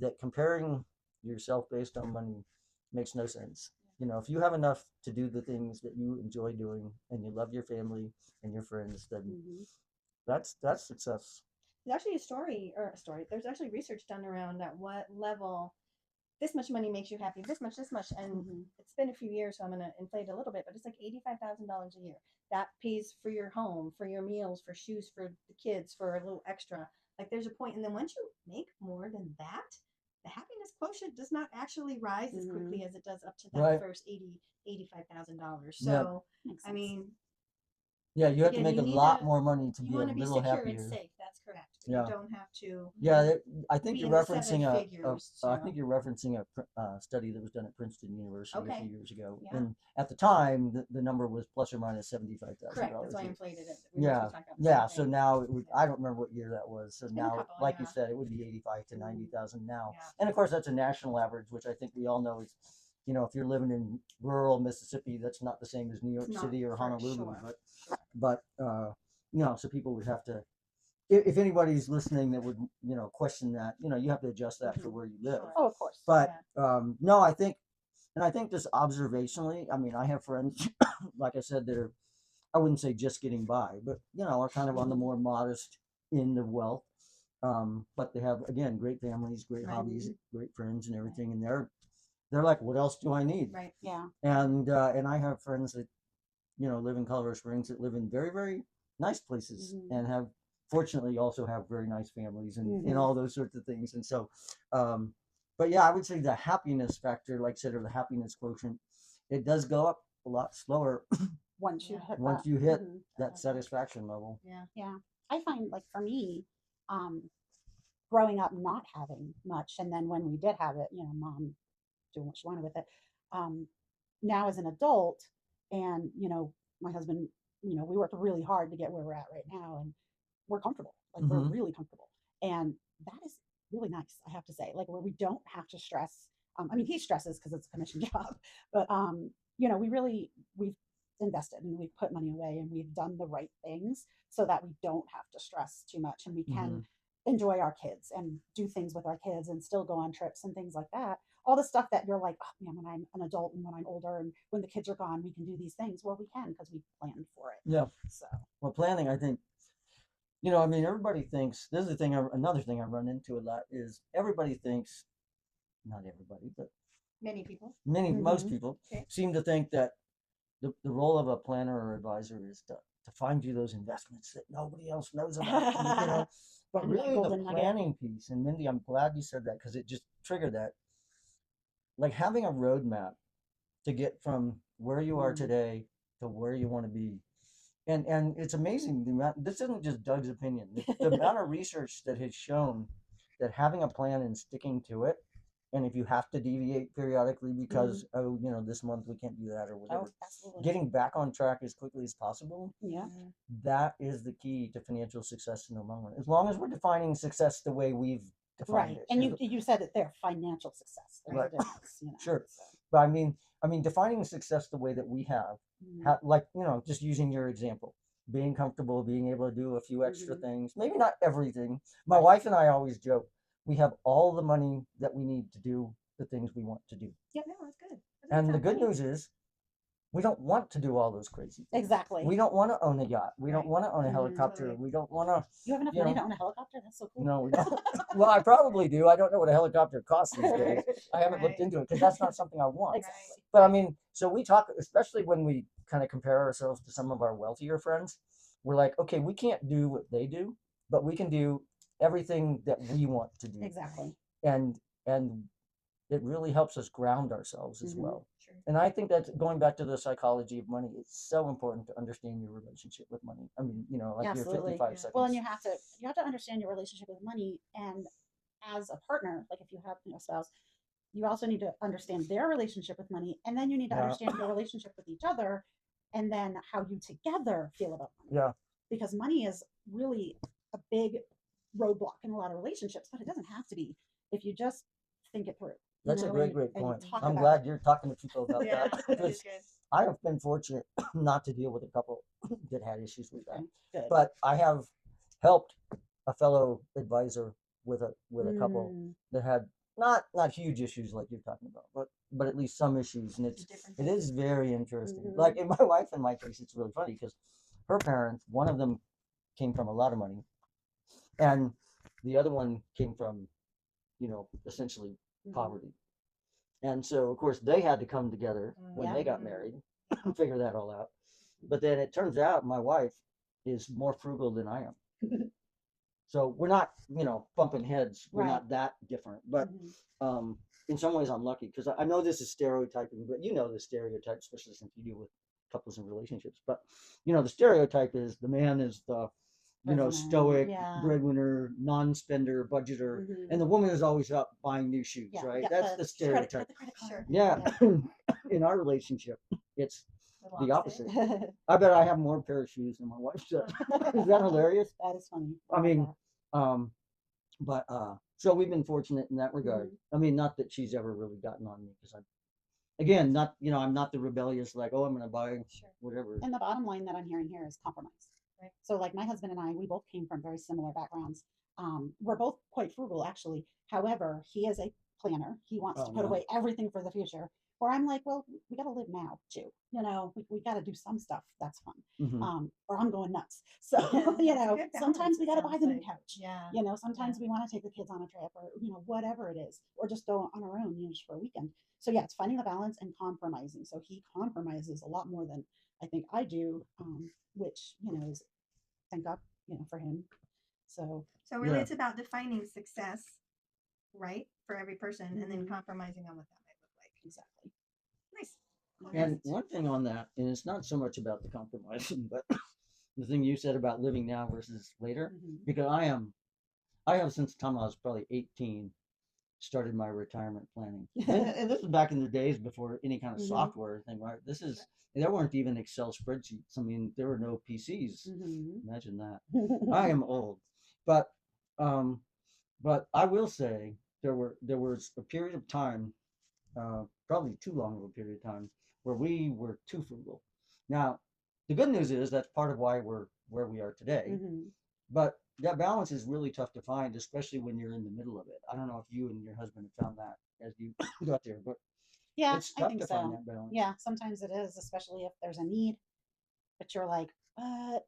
That comparing yourself based on money makes no sense. If you have enough to do the things that you enjoy doing and you love your family and your friends, then that's success. There's actually a story. There's actually research done around at what level this much money makes you happy, this much, and it's been a few years, so I'm gonna inflate a little bit, but it's like $85,000 a year. That pays for your home, for your meals, for shoes, for the kids, for a little extra. Like there's a point, and then once you make more than that, the happiness quotient does not actually rise as quickly as it does up to that Right. first $85,000. Yeah. So Makes I sense. mean, Yeah, you have to again, make you a need lot to more money to you be a want to be little secure and happier. safe. That's correct. Yeah. You don't have to Yeah, I think be you're in the referencing seven a figures. I think you're referencing a study that was done at Princeton University a Okay. few years ago, Yeah. and at the time the number was plus or minus $75,000. Correct. That's why I inflated it. We must be Yeah, talking about the yeah. same So thing. now it would, Yeah. I don't remember what year that was. So been a now, couple, like you yeah. said, it would be 85 to 90,000 now. Yeah. And of course, that's a national average, which I think we all know is, if you're living in rural Mississippi, that's not the same as New York Not City or for Honolulu. sure. But so people would have to, if anybody's listening that would, question that, you have to adjust that for where you live. Sure. Oh, of course. But no, I think just observationally, I mean, I have friends, like I said, I wouldn't say just getting by, but are kind of on the more modest end of wealth. But they have, again, great families, great Right. hobbies, great friends, and everything, and they're like, what else do I need? Right. Yeah. And I have friends that live in Colorado Springs that live in very, very nice places and have fortunately also have very nice families and all those sorts of things. And so, but yeah, I would say the happiness factor, like I said, or the happiness quotient, it does go up a lot slower Once you Yeah. hit once that. you hit Mhm. that satisfaction level. Yeah. Yeah. I find, like, for me, growing up not having much, and then when we did have it, mom doing what she wanted with it. Um, Now as an adult, and my husband, we worked really hard to get where we're at right now, and we're comfortable. Like, we're really comfortable, and that is really nice. I have to say, like, where we don't have to stress. I mean, he stresses because it's a commission job, but we've invested and we've put money away and we've done the right things so that we don't have to stress too much, and we can enjoy our kids and do things with our kids and still go on trips and things like that. All the stuff that you're like, oh man, when I'm an adult and when I'm older and when the kids are gone, we can do these things. Well, we can because we planned for it. Yeah. So Well, planning, I think, I mean, everybody thinks, this is the thing, another thing I run into a lot is everybody thinks, not everybody, but Many people. most people Okay. seem to think that the role of a planner or advisor is to find you those investments that nobody else knows about. But And that really the golden nugget. planning piece, and Mindy, I'm glad you said that because it just triggered that. Like having a roadmap to get from where you are today to where you want to be. And it's amazing the amount, this isn't just Doug's opinion. The amount of research that has shown that having a plan and sticking to it, and if you have to deviate periodically because this month we can't do that or whatever, absolutely. getting back on track as quickly as possible, Yeah. that is the key to financial success in the long run. As long as we're defining success the way we've define Right. it. And Is- you said that they're financial success. There's Right. a difference, you know. Sure. So, But I mean, defining success the way that we have, mm, like, just using your example, being comfortable, being able to do a few extra Mhm. things, maybe not everything. My Right. wife and I always joke, we have all the money that we need to do the things we want to do. No, that's good. That And the sounds good great. news is, we don't want to do all those crazy things. Exactly. We don't want to own a yacht. We don't Right. want to own a Mhm. helicopter. Totally. We don't want to. You have enough you money know, to own a helicopter? That's so cool. No, we don't. Well, I probably do. I don't know what a helicopter costs these days. I haven't looked Right. into it because that's not something I want. Exactly. But I mean, so we talk, especially when we kind of compare ourselves to some of our wealthier friends. We're like, okay, we can't do what they do, but we can do everything that we want to do, Exactly. and it really helps us ground ourselves as Mhm. well. Sure. And I think that going back to the psychology of money, it's so important to understand your relationship with money. I mean, like your Absolutely. 55 Yeah. seconds. Well, and you have to understand your relationship with money, and as a partner, like if you have a spouse, you also need to understand their relationship with money, and then you need to Yeah. understand your relationship with each other, and then how you together feel about money. Yeah. Because money is really a big roadblock in a lot of relationships, but it doesn't have to be if you just think it through. That's a great and you point. talk I'm about glad it. you're talking to people about Yeah, that that because is good. I have been fortunate not to deal with a couple that had issues with that. Okay, good. But I have helped a fellow advisor with a couple Mm, that had not huge issues like you're talking about, but at least some issues, and it is very interesting. Mhm. Like in my wife and my case, it's really funny because her parents, one of them came from a lot of money, and the other one came from essentially mhm. poverty. And so, of course, they had to come together when they got Mhm. married and figure that all out. But then it turns out my wife is more frugal than I am. So we're not, bumping heads. We're Right. not that different. But Mhm. in some ways, I'm lucky because I know this is stereotyping, but the stereotype, especially since you deal with couples and relationships. But, the stereotype is the man is the, Breadwinner, stoic yeah. breadwinner, non-spender, budgeter, Mhm. and the woman is always up buying new shoes, Yeah, right? got That's the the credit, stereotype. got the credit card. Sure. Yeah. In our relationship, it's Little the opposite. Yeah. I bet I have more pair of shoes than my wife does. Is that hilarious? That is funny. I love mean, that. but so we've been fortunate in that regard. Mhm. I mean, not that she's ever really gotten on me because again, not I'm not the rebellious like, oh, I'm gonna buy Sure. whatever. And the bottom line that I'm hearing here is compromise. Right. So, like my husband and I, we both came from very similar backgrounds. We're both quite frugal, actually. However, he is a planner. He wants Oh, to put no. away everything for the future. Or I'm like, well, we got to live now too. We got to do some stuff. That's fun. Mhm. Or I'm going nuts. So, Yeah, it's a good sometimes balance, we it got to buy sounds the new like. couch. Yeah. Sometimes we want to take the kids on a trip or, whatever it is, or just go on our own, just for a weekend. So, yeah, it's finding the balance and compromising. So, he compromises a lot more than I think I do, which, is thank God, for him. So, So really, Yeah. it's about defining success, right, for every person, and then Mhm. compromising on what that might look like. exactly. Nice. Cool. And one thing on that, and it's not so much about the compromising, but the thing you said about living now versus later, Mhm. because I have since the time I was probably 18 started my retirement planning, and this was back in the days before any kind of Mhm. software thing, right? There weren't even Excel spreadsheets. I mean, there were no PCs. Mhm. Imagine that. I am old, but um, but I will say there was a period of time, probably too long of a period of time, where we were too frugal. Now, the good news is that's part of why we're where we are today. Mhm. But that balance is really tough to find, especially when you're in the middle of it. I don't know if you and your husband have found that as you got there, but Yeah, it's I tough think to find so. that balance. Yeah, sometimes it is, especially if there's a need, but you're like, but,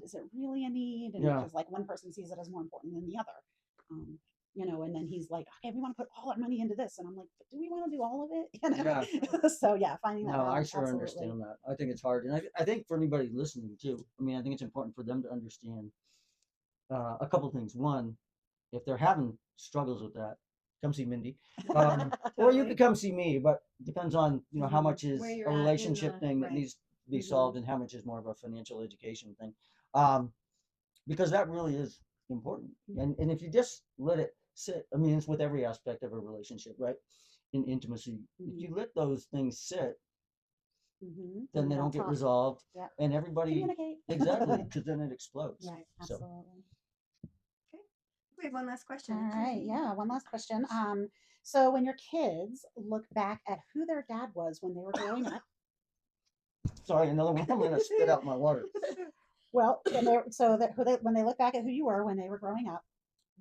is it really a need? And Yeah. because like one person sees it as more important than the other. And then he's like, okay, we want to put all our money into this. And I'm like, but do we want to do all of it? Yeah. So yeah, finding that No, I balance. sure Absolutely. understand that. I think it's hard, and I think for anybody listening too. I mean, I think it's important for them to understand a couple things. One, if they're having struggles with that, come see Mindy, or you Totally. could come see me. But depends on how Mhm. much is Where you're a at in relationship the thing that right. needs to be Mhm. solved, and how much is more of a financial education thing. Um, because that really is important. And if you just let it sit, I mean, it's with every aspect of a relationship, right? In intimacy, if you let those things sit, Mhm. then And they you don't get talk. resolved, Yeah. and everybody Communicate. exactly because then it explodes. Yeah, So absolutely. We have one last question. All right, yeah, one last question. So when your kids look back at who their dad was when they were growing up, Sorry, another one. I'm gonna spit out my water. well, when they so that when they look back at who you were when they were growing up,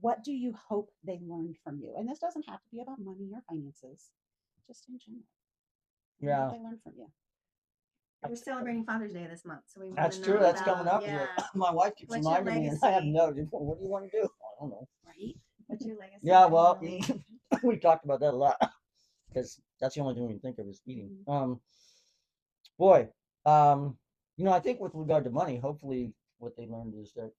what do you hope they learned from you? And this doesn't have to be about money or finances, just in general. What Yeah, did they learn from you? We're celebrating Father's Day this month, so we want that's to true. know That's about, coming up. yeah. My wife keeps What's your reminding me, and I have legacy? no. What do you want to do? I don't know. Right? What's your legacy? Yeah, that you well, wanna leave? we talked about that a lot because that's the only thing we can think of is eating. Boy, um, I think with regard to money, hopefully what they learned is that,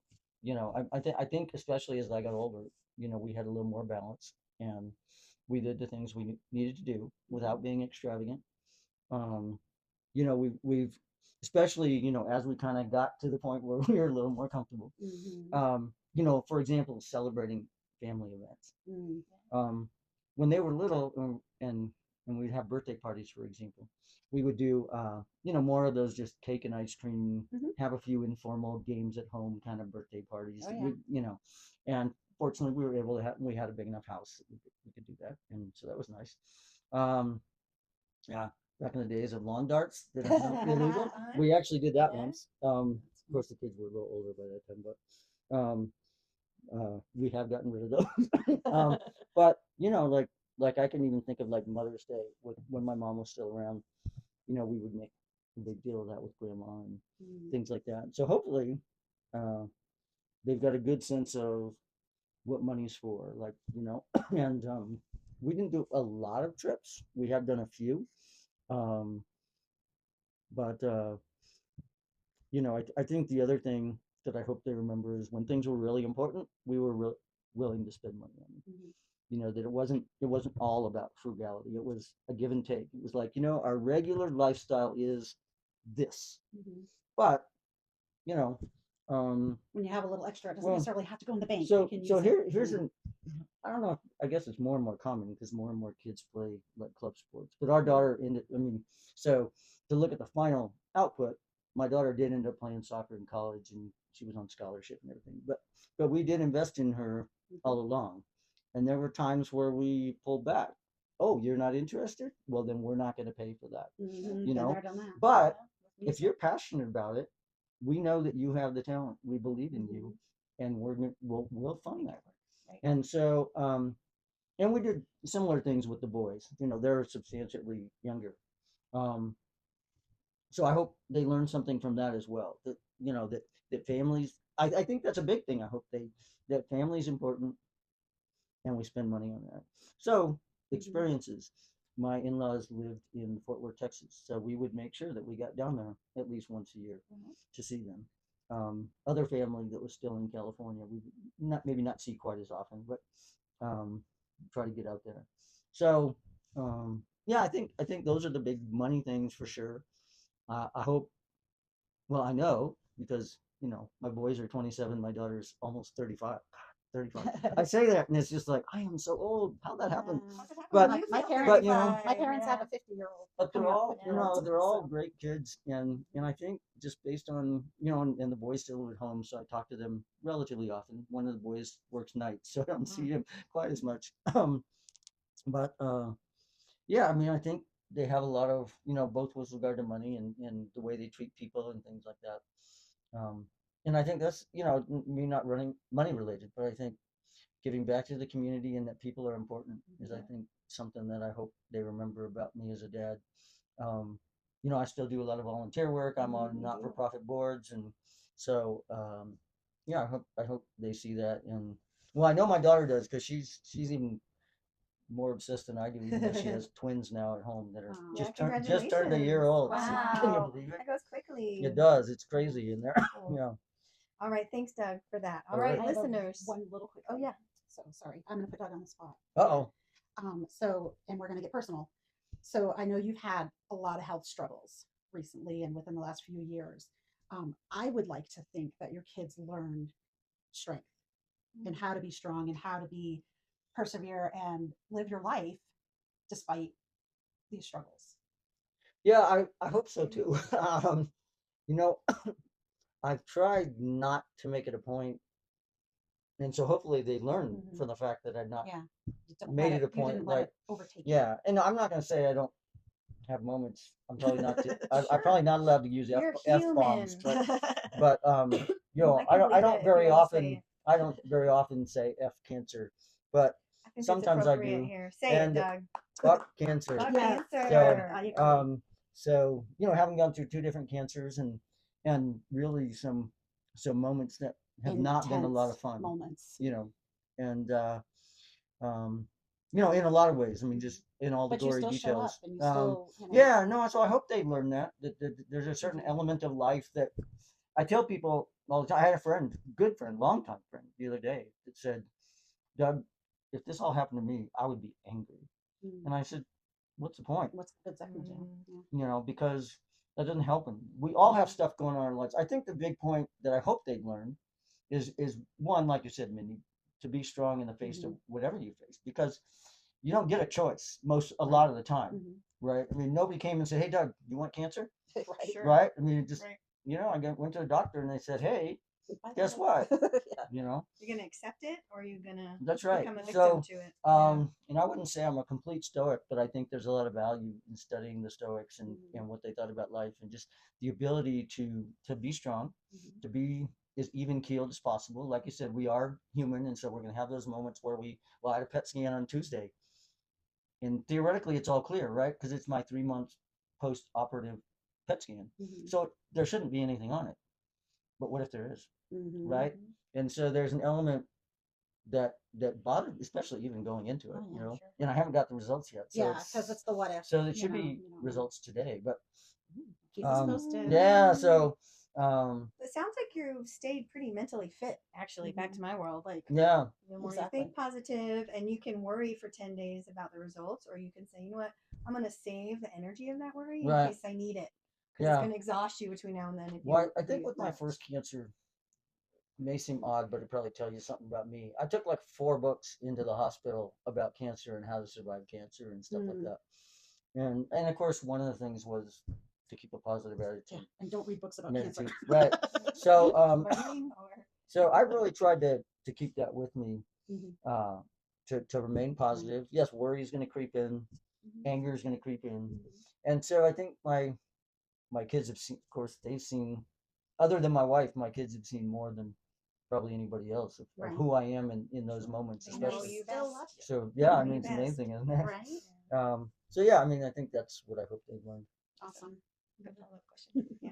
I think especially as I got older, we had a little more balance and we did the things we needed to do without being extravagant. Um, we've especially, as we kind of got to the point where we were a little more comfortable. For example, celebrating family events. Mm. Um, when they were little, and we'd have birthday parties, for example, we would do more of those just cake and ice cream, Mhm. have a few informal games at home kind of birthday parties. Oh, yeah. And fortunately we were able to we had a big enough house that we could do that, and so that was nice. Um, yeah, back in the days of lawn darts that are now illegal, we actually did that Yeah. once. Of course, the kids were a little older by that time, but we have gotten rid of those. But like I can even think of like Mother's Day when my mom was still around. We would make a big deal of that with grandma and Mm. things like that. So hopefully, uh, they've got a good sense of what money's for, like and we didn't do a lot of trips. We have done a few, um, but I think the other thing that I hope they remember is when things were really important, we were willing to spend money on them. Mhm. That it wasn't all about frugality. It was a give and take. It was like, our regular lifestyle is this, Mhm. but you know, um, When you have a little extra, it doesn't well, necessarily have to go in the bank. so You can so use it. here's an I don't know. I guess it's more and more common because more and more kids play like club sports. But our daughter ended. I mean, so to look at the final output, my daughter did end up playing soccer in college, and she was on scholarship and everything. But we did invest in her all along, and there were times where we pulled back. Oh, you're not interested? Well, then we're not going to pay for that. Mhm. You Been know. there, done that. But Yeah. if you're passionate about it, we know that you have the talent. We believe in you, and we'll fund that. Right. And so, and we did similar things with the boys. They're substantially younger. Um, so I hope they learn something from that as well. That families. I think that's a big thing. I hope that family's important, and we spend money on that. So experiences. My in-laws lived in Fort Worth, Texas, so we would make sure that we got down there at least once a year to see them. Other family that was still in California, we maybe not see quite as often, but um, try to get out there. So yeah, I think those are the big money things for sure. I hope. Well, I know because my boys are 27, my daughter's almost 35. 35. I say that, and it's just like I am so old. How'd that happen? Yeah. But My feel parents, but, my parents have a 50-year-old. But they're coming up all, 50-year-old, they're all so. great kids, and I think just based on, and the boys still live at home, so I talk to them relatively often. One of the boys works nights, so I don't see him quite as much. But yeah, I mean, I think they have a lot of, both with regard to money and the way they treat people and things like that. Um, and I think that's, me not running money related, but I think giving back to the community and that people are important is, I think, something that I hope they remember about me as a dad. Um, I still do a lot of volunteer work. I'm on not-for-profit boards, and so yeah, I hope they see that. And well, I know my daughter does because she's even more obsessed than I do, even though she has twins now at home that are Aw. just turned a year old. Wow. Can you believe it? That goes quickly. It does. It's crazy in there. Cool. Yeah. All right. Thanks, Doug, for that. All All right, right. I have listeners. one little quick. Oh, thing. yeah. So sorry, I'm gonna put Doug on the spot. Uh-oh. So, and we're gonna get personal. So I know you've had a lot of health struggles recently and within the last few years. I would like to think that your kids learned strength and how to be strong and how to be persevere and live your life despite these struggles. Yeah, I hope so too. You know, I've tried not to make it a point and so hopefully they learn Mhm. from the fact that I'm not. Yeah. You don't Made let it a you point, didn't let like, it overtake you. Yeah, and I'm not going to say I don't have moments. I'm probably not. I'm Sure. probably not allowed to use You're f bombs, human. but you know, I can I believe don't it if you very want to say often. it. I don't very often say f cancer, but I think it's sometimes I appropriate do. here. Say it, And Doug. fuck cancer. Fuck Yeah. cancer. There you go. So you know, having gone through 2 different cancers and really some moments that have not been a lot of Intense fun, moments. you know, and um, you know, in a lot of ways. I mean, just in all the But you gory still show up details. and you still, you know. Yeah, no. So I hope they learn that there's a certain Mhm. element of life that I tell people all the time. I had a friend, good friend, longtime friend, the other day that said, "Doug, if this all happened to me, I would be angry." Mm. And I said, "What's the point?" What's good second Jam? Mm. Yeah. You know, because that doesn't help them. We all have stuff going on in our lives. I think the big point that I hope they learn is one, like you said, Mindy, to be strong in the face of whatever you face, because you don't get a choice a lot of the time, Mhm. right? I mean, nobody came and said, "Hey, Doug, you want cancer?" Right. Sure. Right? I mean, it just Right. you know, went to the doctor and they said, "Hey, Bye, guess Doug. what?" Yeah. You know, You're gonna accept it, or are you gonna that's right. become a victim So, to it? Yeah. and I wouldn't say I'm a complete stoic, but I think there's a lot of value in studying the Stoics and what they thought about life, and just the ability to be strong, Mhm. to be as even keeled as possible. Like you said, we are human, and so we're going to have those moments where well, I had a PET scan on Tuesday, and theoretically it's all clear, right? Because it's my 3 months post-operative PET scan, Mhm. so there shouldn't be anything on it. But what if there is, Mhm. right? And so there's an element that bothered, especially even going into it, Oh, you yeah, know. sure. And I haven't got the results yet, so Yeah, because it's the what if. so there you should know, be you don't know. results today. But Keep us posted. yeah, so It sounds like you've stayed pretty mentally fit, actually, back to my world. Like, yeah, the more Exactly. you think positive, and you can worry for 10 days about the results, or you can say, you know what, I'm going to save the energy of that worry in right, case I need it. Because yeah. it's going to exhaust you between now and then. If you, Well, I think you with my don't. first cancer, may seem odd, but it probably tell you something about me. I took like 4 books into the hospital about cancer and how to survive cancer and stuff like that. And of course, one of the things was to keep a positive Yeah, attitude. and don't read books about cancer. Meditate. Right. So Worrying or so I really tried to keep that with me, Mhm. to remain positive. Yes, worry is going to creep in, Mhm. anger is going to creep in, and so I think my kids have seen, of course, they've seen, other than my wife, my kids have seen more than probably anybody else of Right. who I am in those moments, they know especially. you Still best. love you. So yeah, I know mean, you it's best. amazing, isn't it? Right? So yeah, I mean, I think that's what I hope they've learned. Awesome. Good follow-up question. Yeah.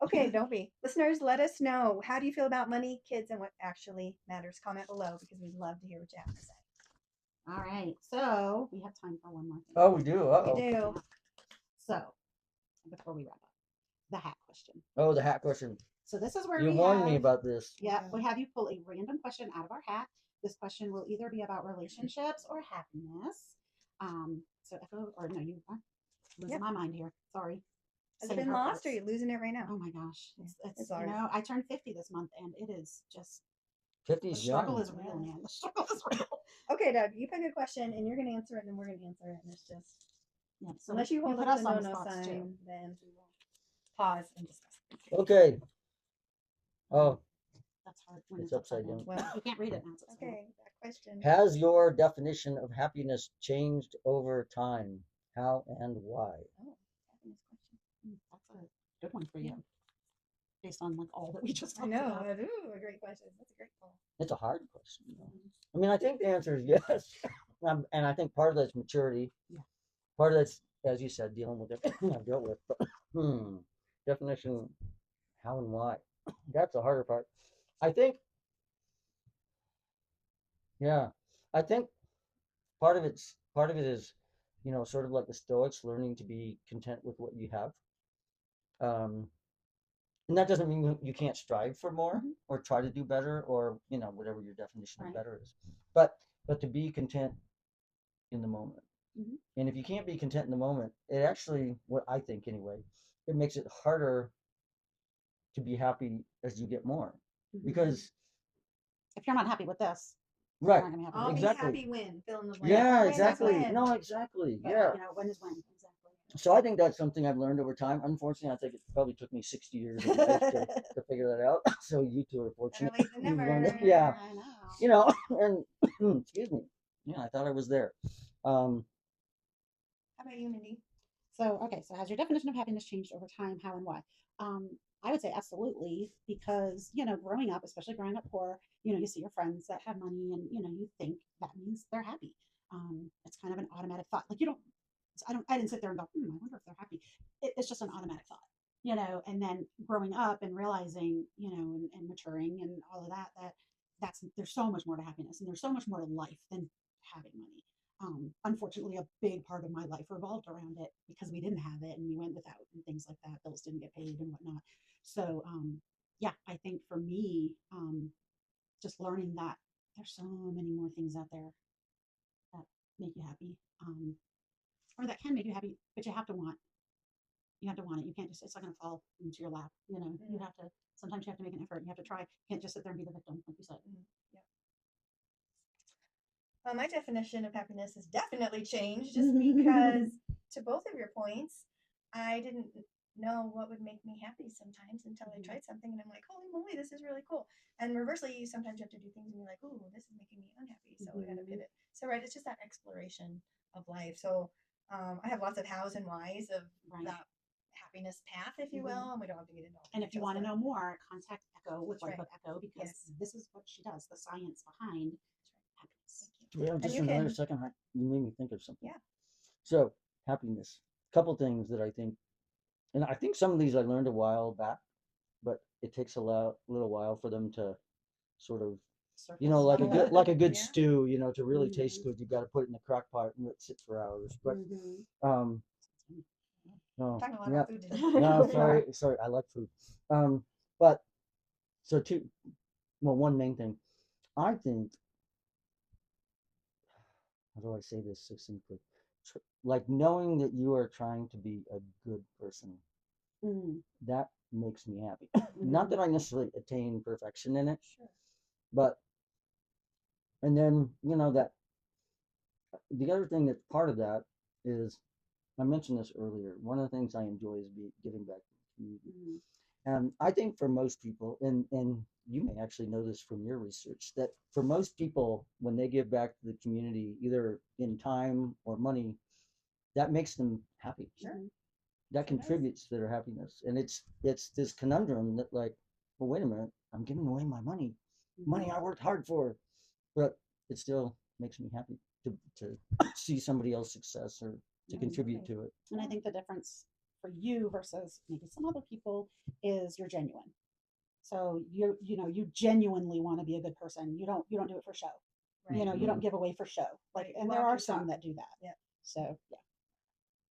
Okay, don't be. Listeners, let us know. How do you feel about money, kids, and what actually matters? Comment below because we'd love to hear what you have to say. All right. So we have time for one more thing. Oh, we do. Uh-oh. We do. So before we wrap up, the hat question. Oh, the hat question. So this is where You we warned have, me about this. Yeah, we have you pull a random question out of our hat. This question will either be about relationships or happiness. So echo or no, you are losing Yep. my mind here. Sorry. Has it Saying been her lost, parts. or are you losing it right now? Oh my gosh, it's It's you hard. know I turned 50 this month and it is just 50 the is struggle young. is real, man. The struggle is real. Okay, Doug, you pick a question and you're going to answer it, and then we're going to answer it. And it's just, Yeah, so unless you hold put up us the on the no-no spots, sign, too. then we will pause and discuss. Okay. Oh, That's hard when it's it's upside upside down. down. Well, You can't read it now. It's upside down. okay, that question. Has your definition of happiness changed over time? How and why? Oh, happiness question. That's a good one for you, based on like all that we just I talked know. about. Ooh, a great question. That's a great call. It's a hard question. You know? I mean, I think the answer is yes. And I think part of that's maturity. Yeah. Part of that's, as you said, dealing with everything I've dealt with. But definition, how and why. That's the harder part. I think, yeah, I think part of it is, you know, sort of like the Stoics, learning to be content with what you have. Um, and that doesn't mean you can't strive for more or try to do better, or you know, whatever your definition of Right. better is. But to be content in the moment. Mhm. And if you can't be content in the moment, it actually, what I think anyway, it makes it harder to be happy as you get more. Mhm. Because If you're not happy with this, right, you're not gonna be happy. I'll with be exactly. happy when, fill in the blank. Yeah, When is exactly. when. No, exactly. But, Yeah. you know, when is when exactly. So I think that's something I've learned over time. Unfortunately, I think it probably took me 60 years of life to figure that out. So you two are fortunate. Better late than You've never. learned it. Yeah, I know. you know, and excuse me. Yeah, I thought I was there. Um, How about you, Mindy? So, okay, so has your definition of happiness changed over time? How and why? I would say absolutely, because, growing up, especially growing up poor, you see your friends that have money and, you think that means they're happy. It's kind of an automatic thought. Like, you don't, I didn't sit there and go, I wonder if they're happy. It's just an automatic thought, and then growing up and realizing, and maturing and all of that, there's so much more to happiness and there's so much more to life than having money. Unfortunately, a big part of my life revolved around it because we didn't have it and we went without and things like that. Bills didn't get paid and whatnot. So, yeah, I think for me, just learning that there's so many more things out there that make you happy, or that can make you happy, but you have to want. You have to want it. You can't just. It's not going to fall into your lap. You have to. Sometimes you have to make an effort. You have to try. You can't just sit there and be the victim, like you said. Yep. My definition of happiness has definitely changed just because, to both of your points, I didn't know what would make me happy sometimes until I tried something and I'm like, holy moly, this is really cool. And reversely, sometimes you have to do things and you're like, ooh, this is making me unhappy. So we had to pivot. So, right, it's just that exploration of life. So, I have lots of hows and whys of that happiness path, if you will, and we don't have to get into all the And if you details, want to but- know more, contact Echo with That's Life right. of Echo because Yes. this is what she does, the science behind happiness. yeah, And just you another can- second. You made me think of something. Yeah. So happiness. Couple things that I think, and I think some of these I learned a while back, but it takes little while for them to sort of, like a good Yeah. stew, to really taste Mhm. good. You got to put it in the crock pot and let it sit for hours. But Mhm. um, no, Talking a lot yeah, about food today. no, sorry, I like food. But so one main thing, I think, how do I say this succinctly? Like knowing that you are trying to be a good person, Mhm. that makes me happy. Not that I necessarily attain perfection in it, Sure. but and then that the other thing that's part of that is I mentioned this earlier. One of the things I enjoy is giving back to the community. Mhm. And I think for most people, and you may actually know this from your research, that for most people, when they give back to the community, either in time or money, that makes them happy. Sure. Mhm. That Sure does. contributes to their happiness. And it's this conundrum that like, well, wait a minute, I'm giving away my money, money I worked hard for, but it still makes me happy to see somebody else's success or to contribute to it. And I think the difference for you versus maybe some other people is you're genuine. So you genuinely want to be a good person. You don't do it for show. Right. You don't give away for show. Like, Right. and Walk there are your some talk. that do that. Yep. So yeah,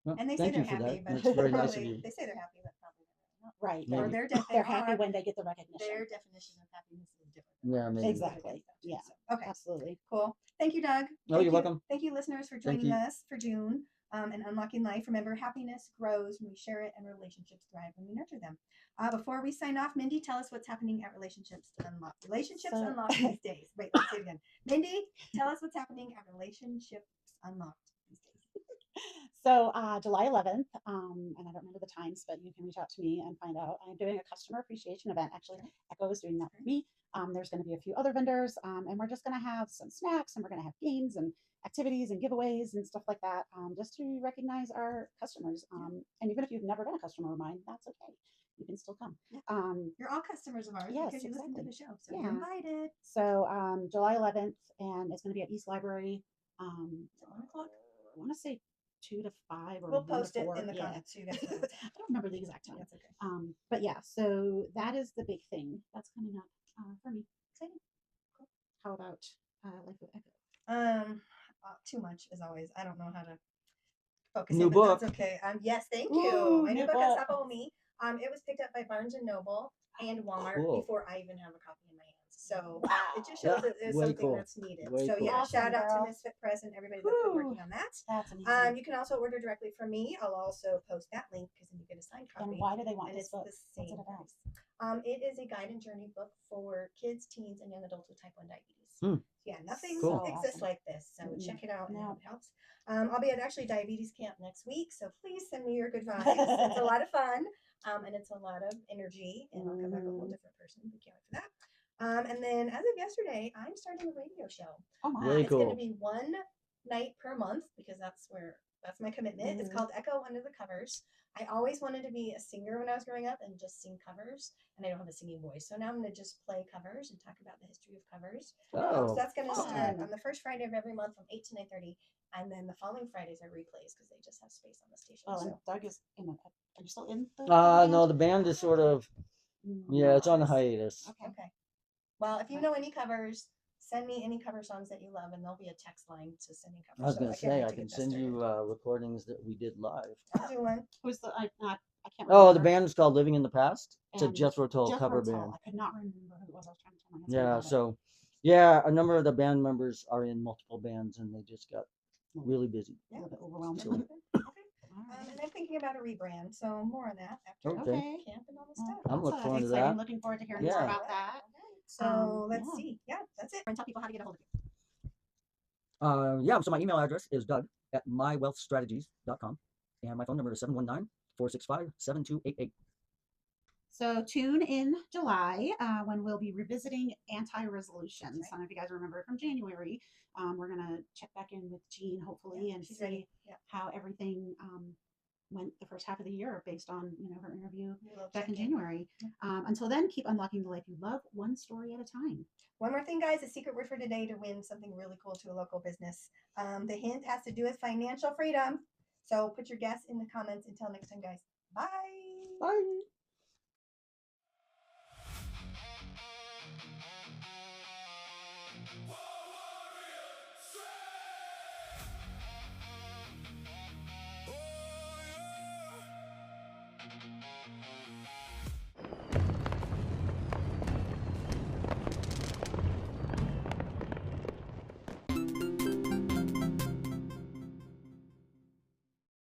Well, And they say thank they're you for happy, that. but That's very nice of probably you. they say they're happy, but probably they're not. right. Maybe. Or They're, they're happy are, when they get the recognition. their definition of happiness is different. Yeah, ours. maybe. Exactly. Yeah. So, okay. Absolutely. Cool. Thank you, Doug. Oh, Thank you're welcome. Thank you, listeners, for Thank joining you. us for June and Unlocking Life. Remember, happiness grows when we share it, and relationships thrive when we nurture them. Before we sign off, Mindy, tell us what's happening at Relationships So- Unlocked these days. Wait, let's say it again. Mindy, tell us what's happening at Relationships Unlocked these days. So July 11th, and I don't remember the times, but you can reach out to me and find out. I'm doing a customer appreciation event. Actually, Echo is doing that for me. There's going to be a few other vendors, and we're just going to have some snacks, and we're going to have games and activities and giveaways and stuff like that, just to recognize our customers. And even if you've never been a customer of mine, that's okay. You can still come. Yeah. You're all customers of ours Yes, because you listen to the exactly. show. So Yeah. you're invited. So July 11th, and it's going to be at East Library. At 1 o'clock. I want to say 2 to 5 or We'll 1 to post it 4. in the Yeah. comments so you guys know. I don't remember the exact time. That's okay. But yeah, so that is the big thing that's coming up for me. Exciting. Cool. How about Life with Echo? Too much as always. I don't know how to focus. New in, but book. That's okay. Yes, thank Ooh, you. My new new book, book. Asapo Me. It was picked up by Barnes and Noble and Walmart Cool. before I even have a copy in my hands. So it just Yeah, shows that there's way something cool. that's needed. Way so cool. yeah, Awesome, shout out girl. to Misfit Press and everybody that's been Woo. working on that. That's amazing. You can also order directly from me. I'll also post that link because then you get a signed copy. And why do they want And this it's book? the What's same it about? price. It is a guide and journey book for kids, teens, and young adults with type 1 diabetes. Hmm. Yeah, nothing Cool. exists Awesome. like this. So Mm-mm. check it out and I No. hope it helps. I'll be at actually diabetes camp next week, so please send me your good vibes. It's a lot of fun, and it's a lot of energy, and I'll come back a whole different person. We can't wait for that. And then as of yesterday, I'm starting a radio show. Oh my. Really It's going to cool. be one night per month because that's my commitment. It's Mhm. called Echo Under the Covers. I always wanted to be a singer when I was growing up and just sing covers, and I don't have a singing voice, so now I'm going to just play covers and talk about the history of covers. So Oh, that's going to start fun. on the first Friday of every month from 8 to 9:30, and then the following Fridays are replays because they just have space on the station. Well, and So Doug is in the. Are you still in the? no, the band is sort of, yeah, it's on a hiatus. Okay. okay. Well, if you Okay. know any covers, send me any cover songs that you love, and there'll be a text line to sending covers. I was So going to can't say, wait I to can get that send you started. recordings that we did live. I'll do one. Who's the? I can't. Oh, the remember. band is called Living in the Past. It's a And Jethro Tull Jethro cover Tull. band. I could not remember who it was. I was trying to tell my husband Yeah, about it. so, yeah, a number of the band members are in multiple bands and they just got really busy. A little bit overwhelmed. So- Okay. All right. And I'm thinking about a rebrand, so more on that after Okay. Okay. camp and all this Well, stuff. I'm that's, looking forward to exciting. that. Looking forward to hearing Yeah. more about that. So let's yeah. see. Yeah, that's it. And tell people how to get a hold of you. Yeah, so my email address is doug@mywealthstrategies.com. And my phone number is 719-465-7288. So tune in July when we'll be revisiting anti-resolutions. That's right. I don't know if you guys remember from January. We're gonna check back in with Jean hopefully and she's see ready. Yeah. how everything went the first half of the year based on her interview We will back check in January. Until then, keep unlocking the life you love, one story at a time. One more thing, guys, a secret word for today to win something really cool to a local business. The hint has to do with financial freedom. So put your guess in the comments. Until next time, guys. Bye. Bye.